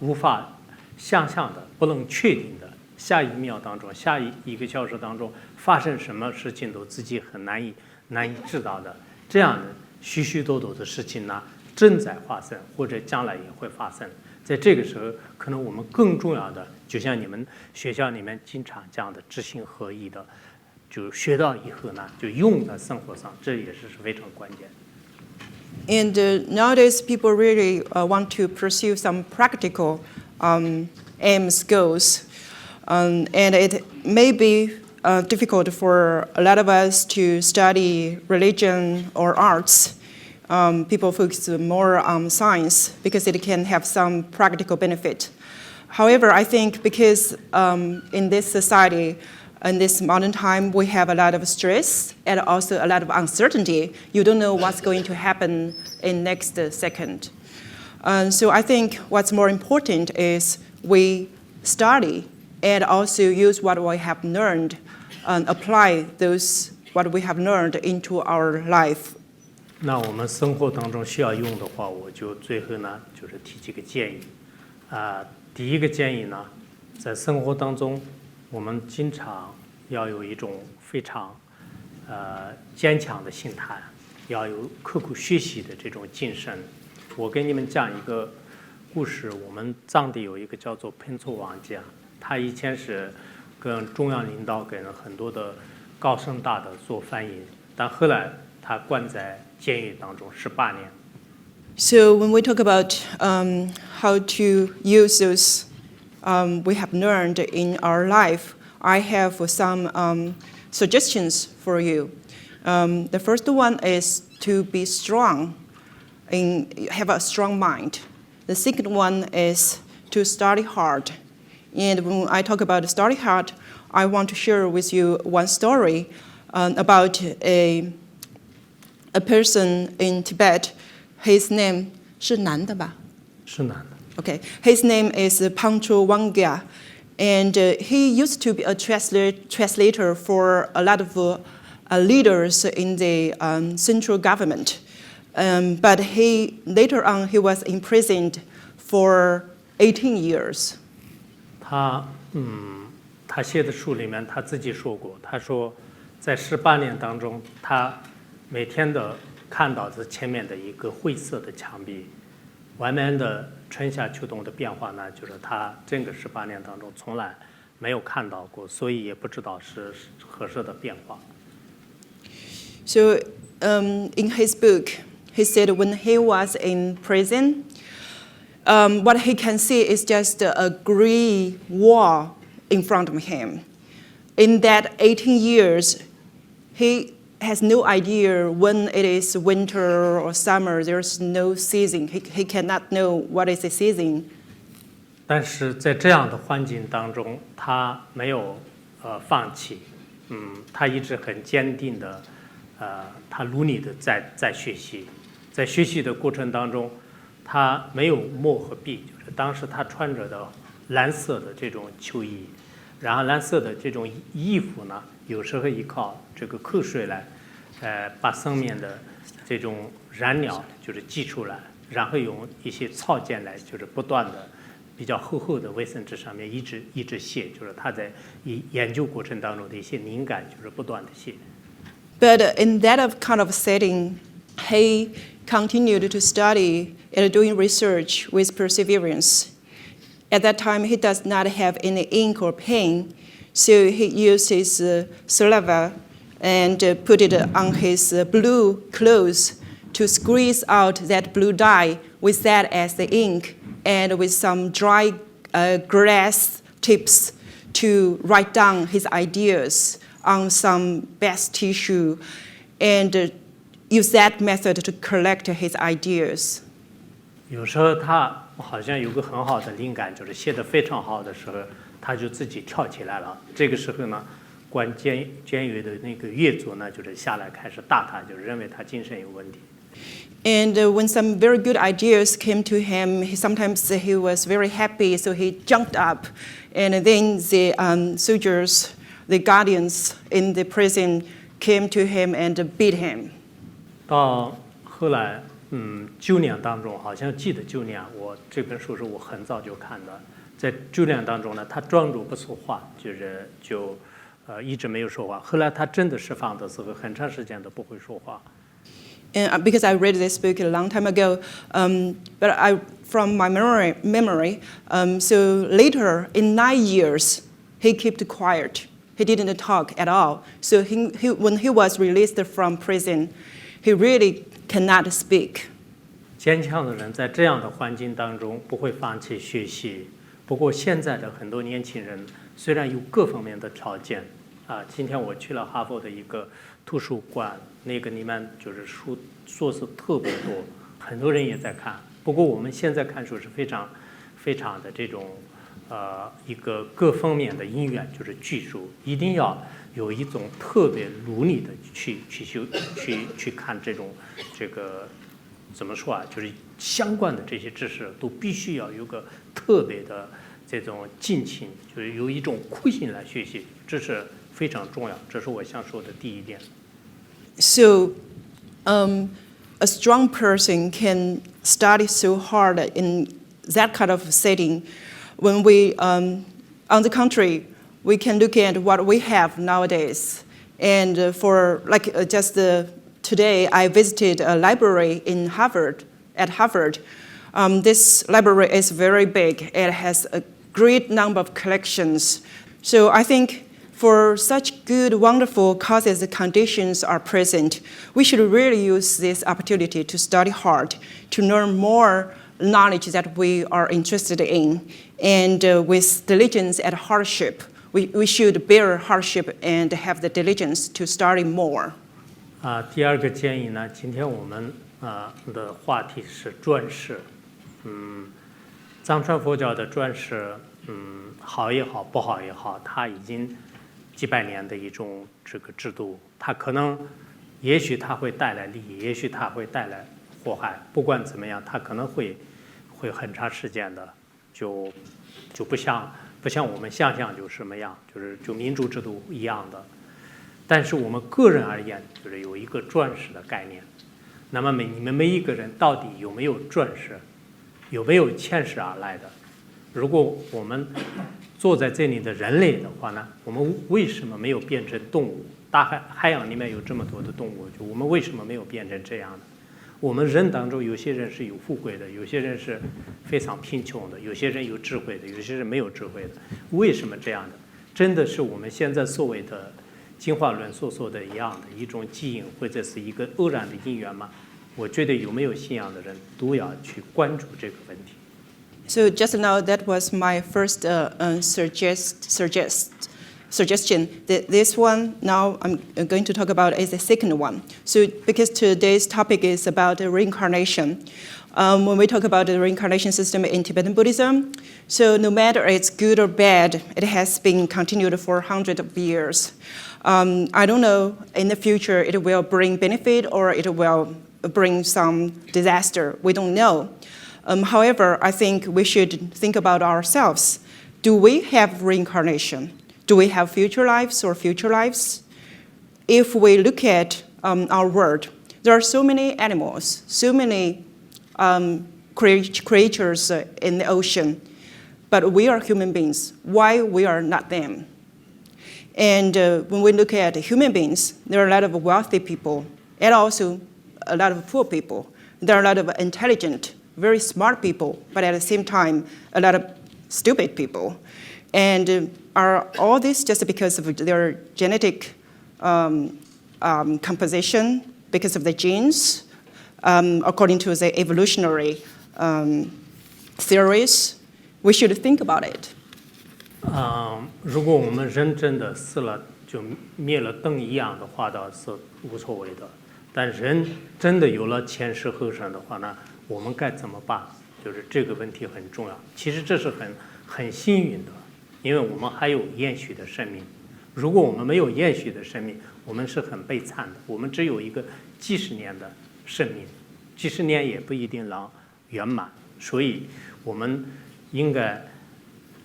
无法想象的、不能确定的，下一秒当中、下一个小时当中发生什么事情都自己很难以知道的，这样的许许多多的事情呢，正在发生，或者将来也会发生。在这个时候，可能我们更重要的，就像你们学校里面经常讲的知行合一的，就学到以后呢，就用在生活上，这也是非常关键。And nowadays, people really want to pursue some practical aims, goals. And it may be difficult for a lot of us to study religion or arts. People focus more on science because it can have some practical benefit. However, I think because in this society, in this modern time, we have a lot of stress and also a lot of uncertainty. You don't know what's going to happen in next second. So I think what's more important is we study and also use what we have learned and apply what we have learned into our life. 那我们生活当中需要用的话，我就最后呢，就是提几个建议。第一个建议呢，在生活当中，我们经常要有一种非常坚强的心态，要有刻苦学习的这种精神。我给你们讲一个故事，我们藏地有一个叫做彭措王家，他以前是跟中央领导跟很多的高僧大德做翻译，但后来他关在监狱当中18年。So when we talk about how to use those we have learned in our life, I have some suggestions for you. The first one is to be strong, have a strong mind. The second one is to study hard. And when I talk about study hard, I want to share with you one story about a person in Tibet. His name 是男的吧？是男的。Okay, his name is Pancho Wangya, and he used to be a translator for a lot of leaders in the central government. But later on he was imprisoned for 18 years. 他写的书里面他自己说过，他说在18年当中，他每天的看到这前面的一个灰色的墙壁，外面的春夏秋冬的变化呢，就是他整个18年当中从来没有看到过，所以也不知道是何时的变化。So in his book, he said when he was in prison, what he can see is just a gray wall in front of him. in that 18 years, he has no idea when it is winter or summer. There's no season. He cannot know what is the season. 但是在这样的环境当中，他没有放弃，他一直很坚定的，他努力的在学习，在学习的过程当中，他没有墨和笔，就是当时他穿着的蓝色的这种秋衣，然后蓝色的这种衣服呢，有时候依靠这个口水来，把上面的这种染料就是挤出来，然后用一些草剪来，就是不断的。比较厚厚的卫生纸上面一直写，就是他在研究过程当中的一些灵感，就是不断的写。But in that kind of setting, he continued to study and doing research with perseverance. At that time, he does not have any ink or pen, so he used his saliva and put it on his blue clothes to squeeze out that blue dye with that as the ink. And with some dry grass tips to write down his ideas on some best tissue and use that method to collect his ideas. 有时候他好像有个很好的灵感，就是写得非常好的时候，他就自己跳起来了。这个时候呢，管监狱的那个狱卒呢，就是下来开始打他，就是认为他精神有问题。And when some very good ideas came to him, sometimes he was very happy, so he jumped up. And then the soldiers, the guardians in the prison came to him and beat him. 到后来，9年当中，好像记得9年，我这本书是我很早就看的。在9年当中呢，他专注不说话，一直没有说话。后来他真的释放的时候，很长时间都不会说话。And because I read this book a long time ago, but from my memory, so later in 9 years, he kept quiet. He didn't talk at all. So when he was released from prison, he really cannot speak. 坚强的人在这样的环境当中不会放弃学习。不过现在的很多年轻人虽然有各方面的条件，今天我去了哈佛的一个图书馆，那个里面就是书是特别多，很多人也在看。不过我们现在看书是非常非常的这种一个各方面的因缘，就是具足，一定要有一种特别努力的去看这个怎么说啊？就是相关的这些知识都必须要有个特别的这种劲情，就是有一种苦心来学习，这是非常重要。这是我想说的第一点。So, a strong person can study so hard in that kind of setting. When we, on the contrary, we can look at what we have nowadays. And for today, I visited a library at Harvard. This library is very big. It has a great number of collections. So I think for such good, wonderful causes, the conditions are present. We should really use this opportunity to study hard, to learn more knowledge that we are interested in. And with diligence and hardship, we should bear hardship and have the diligence to study more. 第二个建议呢，今天我们的话题是转世。藏传佛教的转世，好也好，不好也好，它已经几百年的一种这个制度，它可能，也许它会带来利益，也许它会带来祸害。不管怎么样，它可能会很长时间的，就不像我们想象就什么样，就民主制度一样的。但是我们个人而言，就是有一个转世的概念。那么你们每一个人到底有没有转世，有没有前世而来的？如果我们坐在这里的人类的话呢，我们为什么没有变成动物？海洋里面有这么多的动物，就我们为什么没有变成这样的？我们人当中有些人是有富贵的，有些人是非常贫穷的，有些人有智慧的，有些人没有智慧的。为什么这样的？真的是我们现在所谓的进化论所说的一样的一种基因，或者是一个偶然的因缘吗？我觉得有没有信仰的人都要去关注这个问题。So just now, that was my first suggestion. This one now I'm going to talk about is the second one. So because today's topic is about reincarnation. When we talk about the reincarnation system in Tibetan Buddhism, so no matter it's good or bad, it has been continued for hundreds of years. I don't know in the future it will bring benefit or it will bring some disaster. We don't know. However, I think we should think about ourselves. Do we have reincarnation? Do we have future lives or future lives? If we look at our world, there are so many animals, so many creatures in the ocean, but we are human beings. Why we are not them? And when we look at human beings, there are a lot of wealthy people and also a lot of poor people. There are a lot of intelligent, very smart people, but at the same time, a lot of stupid people. And are all this just because of their genetic composition, because of the genes, according to the evolutionary theories? We should think about it. 如果我们人真的死了，就灭了灯一样的话，倒是无所谓的。但人真的有了前世后生的话呢，我们该怎么办？就是这个问题很重要。其实这是很幸运的，因为我们还有延续的生命。如果我们没有延续的生命，我们是很悲惨的。我们只有一个几十年的生命，几十年也不一定能圆满。所以，我们应该，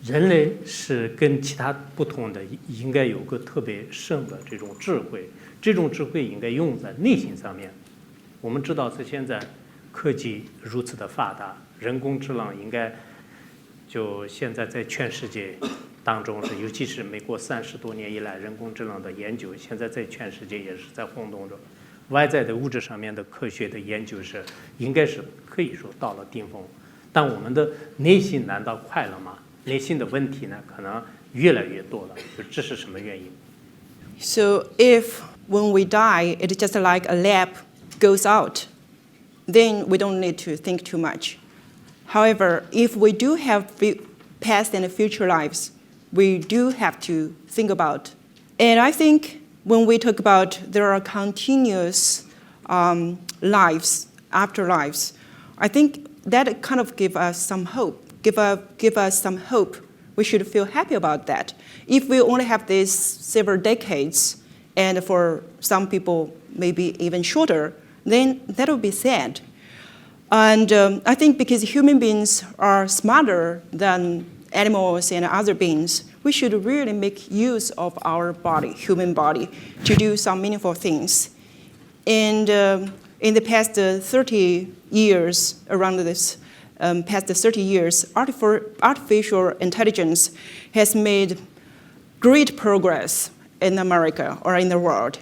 人类是跟其他不同的，应该有个特别深的这种智慧。这种智慧应该用在内心上面。我们知道，是现在科技如此的发达，人工智能应该就现在在全世界当中是，尤其是美国30多年以来人工智能的研究，现在在全世界也是在轰动着。外在的物质上面的科学的研究是应该是可以说到了顶峰，但我们的内心难道快乐吗？内心的问题呢，可能越来越多了。就这是什么原因？ So if when we die, it's just like a lamp goes out, then we don't need to think too much. However, if we do have past and future lives, we do have to think about. And I think when we talk about there are continuous lives, afterlives, I think that kind of give us some hope. Give us some hope. We should feel happy about that. If we only have these several decades, and for some people maybe even shorter, then that would be sad. And I think because human beings are smarter than animals and other beings, we should really make use of our body, human body, to do some meaningful things. And in the past 30 years, around this past 30 years, artificial intelligence has made great progress in America or in the world.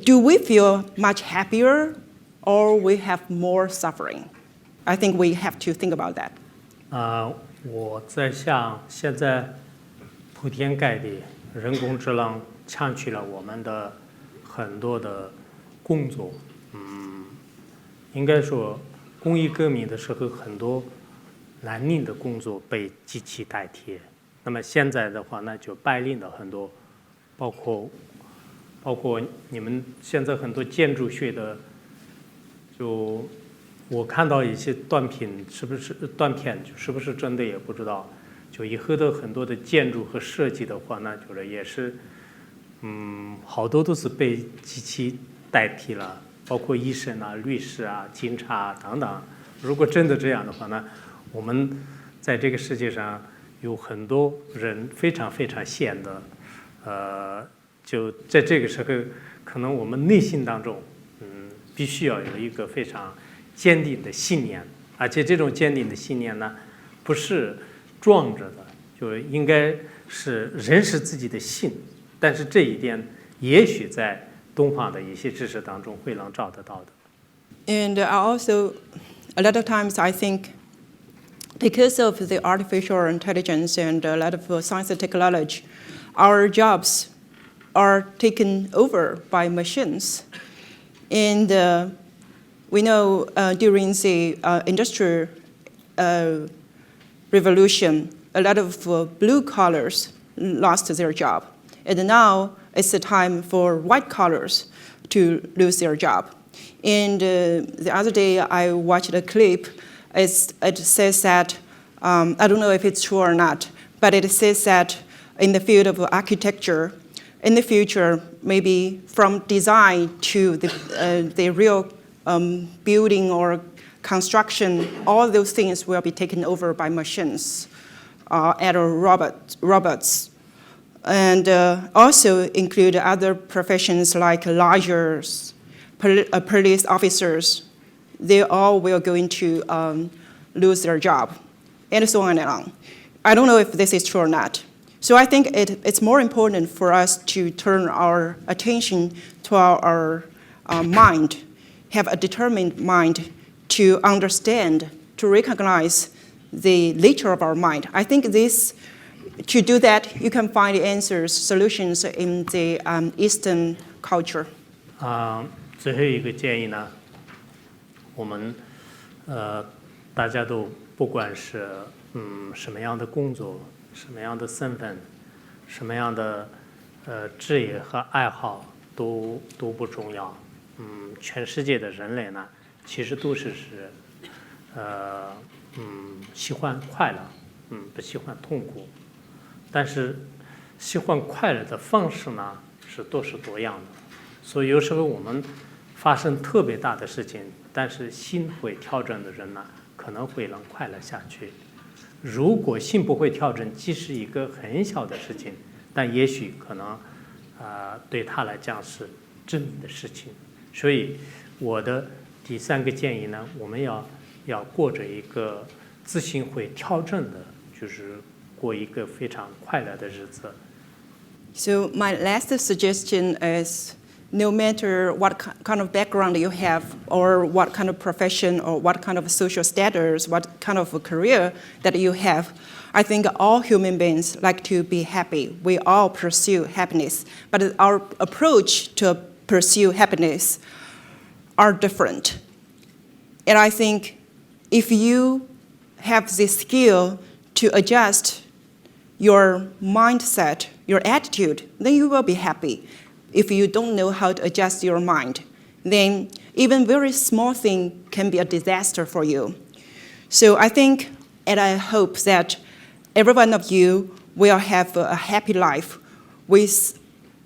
Do we feel much happier or we have more suffering? I think we have to think about that. 我在想，现在铺天盖地，人工智能抢去了我们的很多的工作。应该说，工业革命的时候，很多蓝领的工作被机器代替。那么现在的话呢，就白领的很多，包括你们现在很多建筑学的，就我看到一些短片，是不是真的也不知道。就以后的很多的建筑和设计的话呢，就是也是，好多都是被机器代替了，包括医生啊、律师啊、警察啊等等。如果真的这样的话呢，我们在这个世界上有很多人非常非常闲的，就在这个时候，可能我们内心当中，必须要有一个非常坚定的信念，而且这种坚定的信念呢，不是装着的，就应该是人是自己的信，但是这一点也许在东方的一些知识当中会能找得到的。And also, a lot of times I think because of the artificial intelligence and a lot of science and technology, our jobs are taken over by machines. And we know during the Industrial Revolution, a lot of blue collars lost their job. And now it's the time for white collars to lose their job. And the other day I watched a clip. It says that, I don't know if it's true or not, but it says that in the field of architecture, in the future, maybe from design to the real building or construction, all those things will be taken over by machines and robots. And also include other professions like lawyers, police officers. They all will going to lose their job, and so on and on. I don't know if this is true or not. So I think it's more important for us to turn our attention to our mind, have a determined mind to understand, to recognize the nature of our mind. I think to do that, you can find answers, solutions in the Eastern culture. 最后一个建议呢，我们大家都不管是什么样的工作，什么样的身份，什么样的职业和爱好都不重要。全世界的人类呢，其实都是喜欢快乐，不喜欢痛苦。但是喜欢快乐的方式呢是多种多样的，所以有时候我们发生特别大的事情，但是心会调整的人呢，可能会能快乐下去。如果心不会调整，即使一个很小的事情，但也许可能对他来讲是致命的事情。所以我的第三个建议呢，我们要过着一个自信会调整的，就是过一个非常快乐的日子。So my last suggestion is, no matter what kind of background you have, or what kind of profession, or what kind of social status, what kind of a career that you have, I think all human beings like to be happy. We all pursue happiness, but our approach to pursue happiness are different. And I think if you have the skill to adjust your mindset, your attitude, then you will be happy. If you don't know how to adjust your mind, then even very small thing can be a disaster for you. So I think, and I hope that every one of you will have a happy life with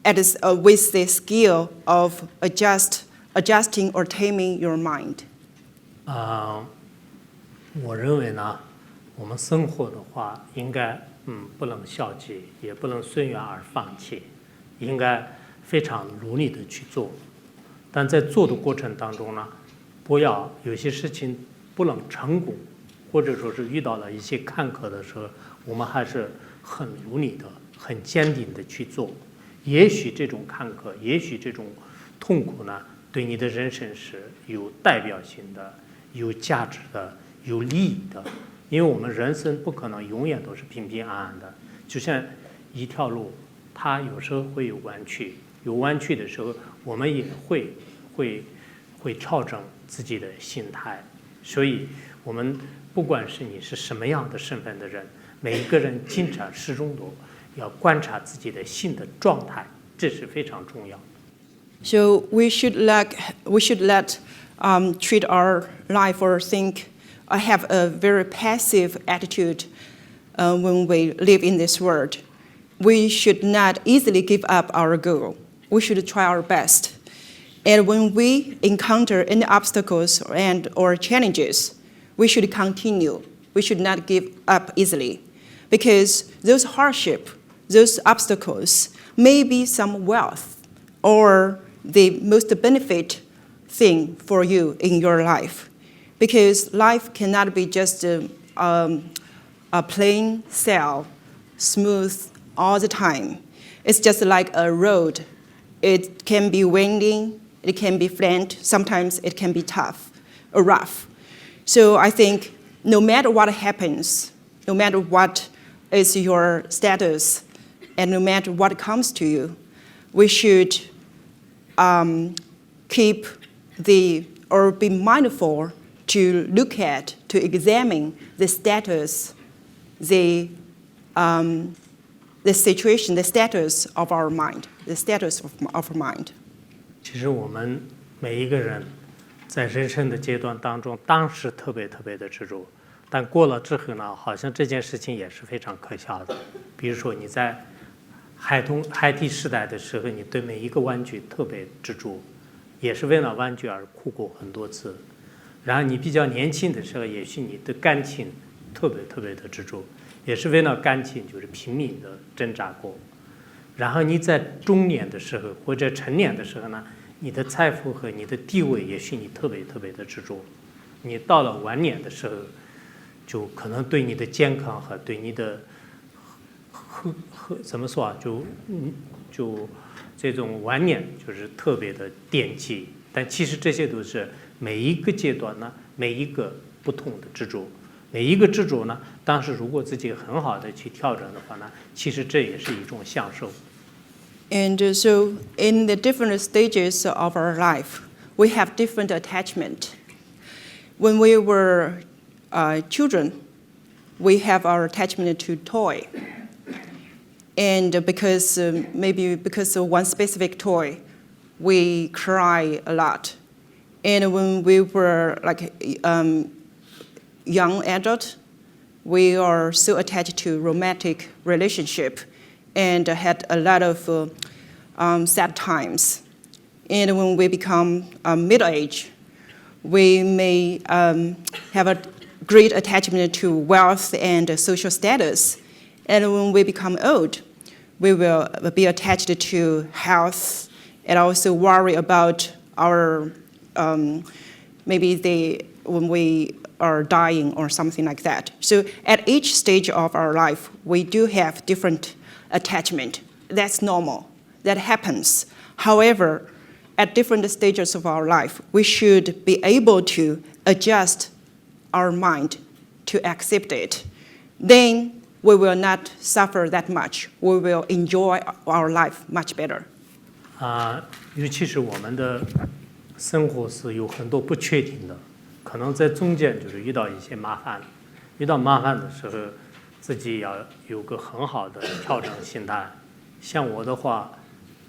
the skill of adjusting or taming your mind. 我认为呢，我们生活的话，应该不能消极，也不能随缘而放弃，应该非常努力的去做。但在做的过程当中呢，不要有些事情不能成功，或者说是遇到了一些坎坷的时候，我们还是很努力的、很坚定的去做。也许这种坎坷，也许这种痛苦呢，对你的人生是有代表性的、有价值的、有利益的。因为我们人生不可能永远都是平平安安的，就像一条路，它有时候会有弯曲，有弯曲的时候，我们也会调整自己的心态。所以，我们不管是你是什么样的身份的人，每一个人经常始终都要观察自己的心的状态，这是非常重要的。So we should treat our life or think. I have a very passive attitude when we live in this world. We should not easily give up our goal. We should try our best. And when we encounter any obstacles or challenges, we should continue. We should not give up easily, because those hardship, those obstacles may be some wealth or the most benefit thing for you in your life. Because life cannot be just a plain sail, smooth all the time. It's just like a road. It can be winding, it can be flat, sometimes it can be tough or rough. So I think no matter what happens, no matter what is your status, and no matter what comes to you, we should be mindful to look at, to examine the status, the the situation, the status of our mind, the status of our mind. 其实我们每一个人在人生的阶段当中，当时特别的执着，但过了之后呢，好像这件事情也是非常可笑的。比如说你在孩提时代的时候，你对每一个玩具特别执着，也是为了玩具而哭过很多次。然后你比较年轻的时候，也许你对感情特别的执着，也是为了感情就是拼命的挣扎过。然后你在中年的时候或者成年的时候呢，你的财富和你的地位也许你特别的执着。你到了晚年的时候，就可能对你的健康和对你的怎么说啊，就这种晚年就是特别的惦记。但其实这些都是每一个阶段呢，每一个不同的执着，每一个执着呢，当时如果自己很好的去调整的话呢，其实这也是一种享受。And so in the different stages of our life, we have different attachment. When we were children, we have our attachment to toy. And maybe because of one specific toy, we cry a lot. And when we were like young adult, we are so attached to romantic relationship and had a lot of sad times. And when we become middle age, we may have a great attachment to wealth and social status. And when we become old, we will be attached to health and also worry about our, when we are dying or something like that. So at each stage of our life, we do have different attachment. That's normal. That happens. However, at different stages of our life, we should be able to adjust our mind to accept it. Then we will not suffer that much. We will enjoy our life much better. 尤其是我们的生活是有很多不确定的，可能在中间就是遇到一些麻烦，遇到麻烦的时候，自己要有个很好的调整心态。像我的话，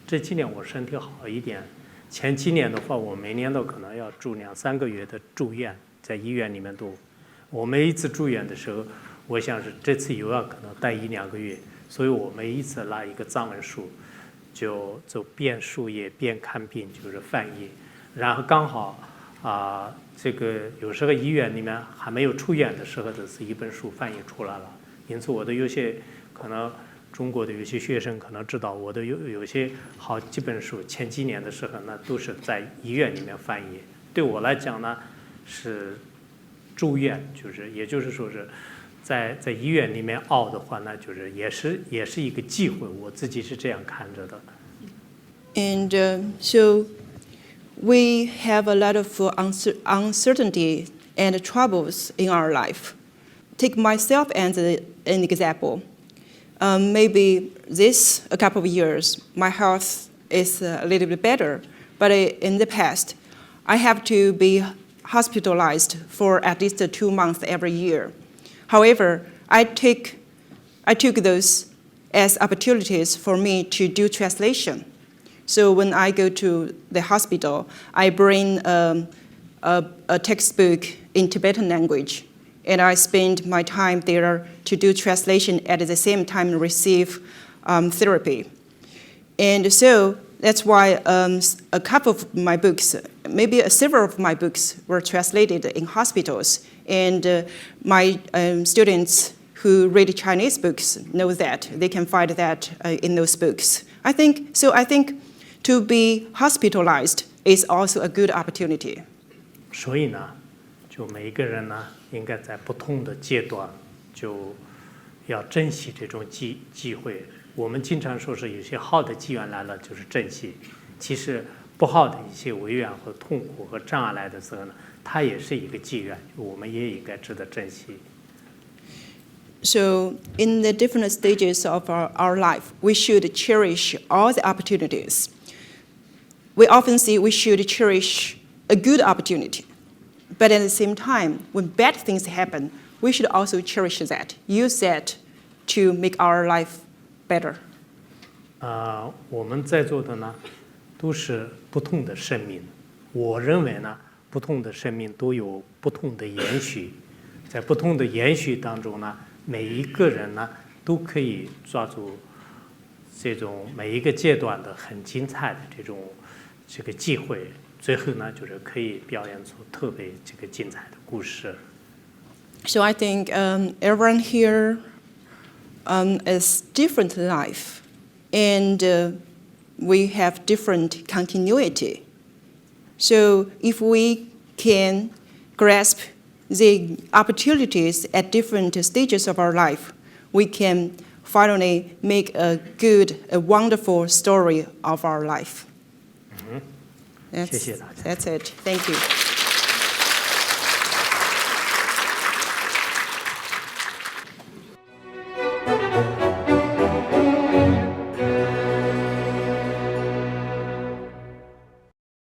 这几年我身体好一点，前几年的话，我每年都可能要住2-3个月的住院，在医院里面住。我每一次住院的时候，我想是这次又要可能待1-2个月，所以我每一次拿一个藏文书，就边输液边看病，就是翻译。然后刚好这个有时候医院里面还没有出院的时候，这是一本书翻译出来了。因此我的有些可能中国的有些学生可能知道，我的有些好几本书前几年的时候呢，都是在医院里面翻译。对我来讲呢，是住院，也就是说是在医院里面熬的话呢，就是也是一个机会，我自己是这样看着的。And so we have a lot of uncertainty and troubles in our life. Take myself as an example. Maybe a couple of years, my health is a little bit better, but in the past, I have to be hospitalized for at least 2 months every year. However, I took those as opportunities for me to do translation. So when I go to the hospital, I bring a textbook in Tibetan language, and I spend my time there to do translation at the same time receive therapy. And so that's why a couple of my books, maybe several of my books were translated in hospitals. And my students who read Chinese books know that. They can find that in those books. I think to be hospitalized is also a good opportunity. 所以呢，就每一个人呢，应该在不同的阶段，就要珍惜这种机会。我们经常说是有些好的机缘来了，就是珍惜。其实不好的一些违缘和痛苦和障碍来的时候呢，它也是一个机缘，我们也应该值得珍惜。So in the different stages of our life, we should cherish all the opportunities. We often say we should cherish a good opportunity. But at the same time, when bad things happen, we should also cherish that, use that to make our life better. 我们在座的呢，都是不同的生命。我认为呢，不同的生命都有不同的延续，在不同的延续当中呢，每一个人呢都可以抓住这种每一个阶段的很精彩的这个机会，最后呢就是可以表演出特别这个精彩的故事。So I think everyone here is different life, and we have different continuity. So if we can grasp the opportunities at different stages of our life, we can finally make a wonderful story of our life. 谢谢大家。 That's it. Thank you.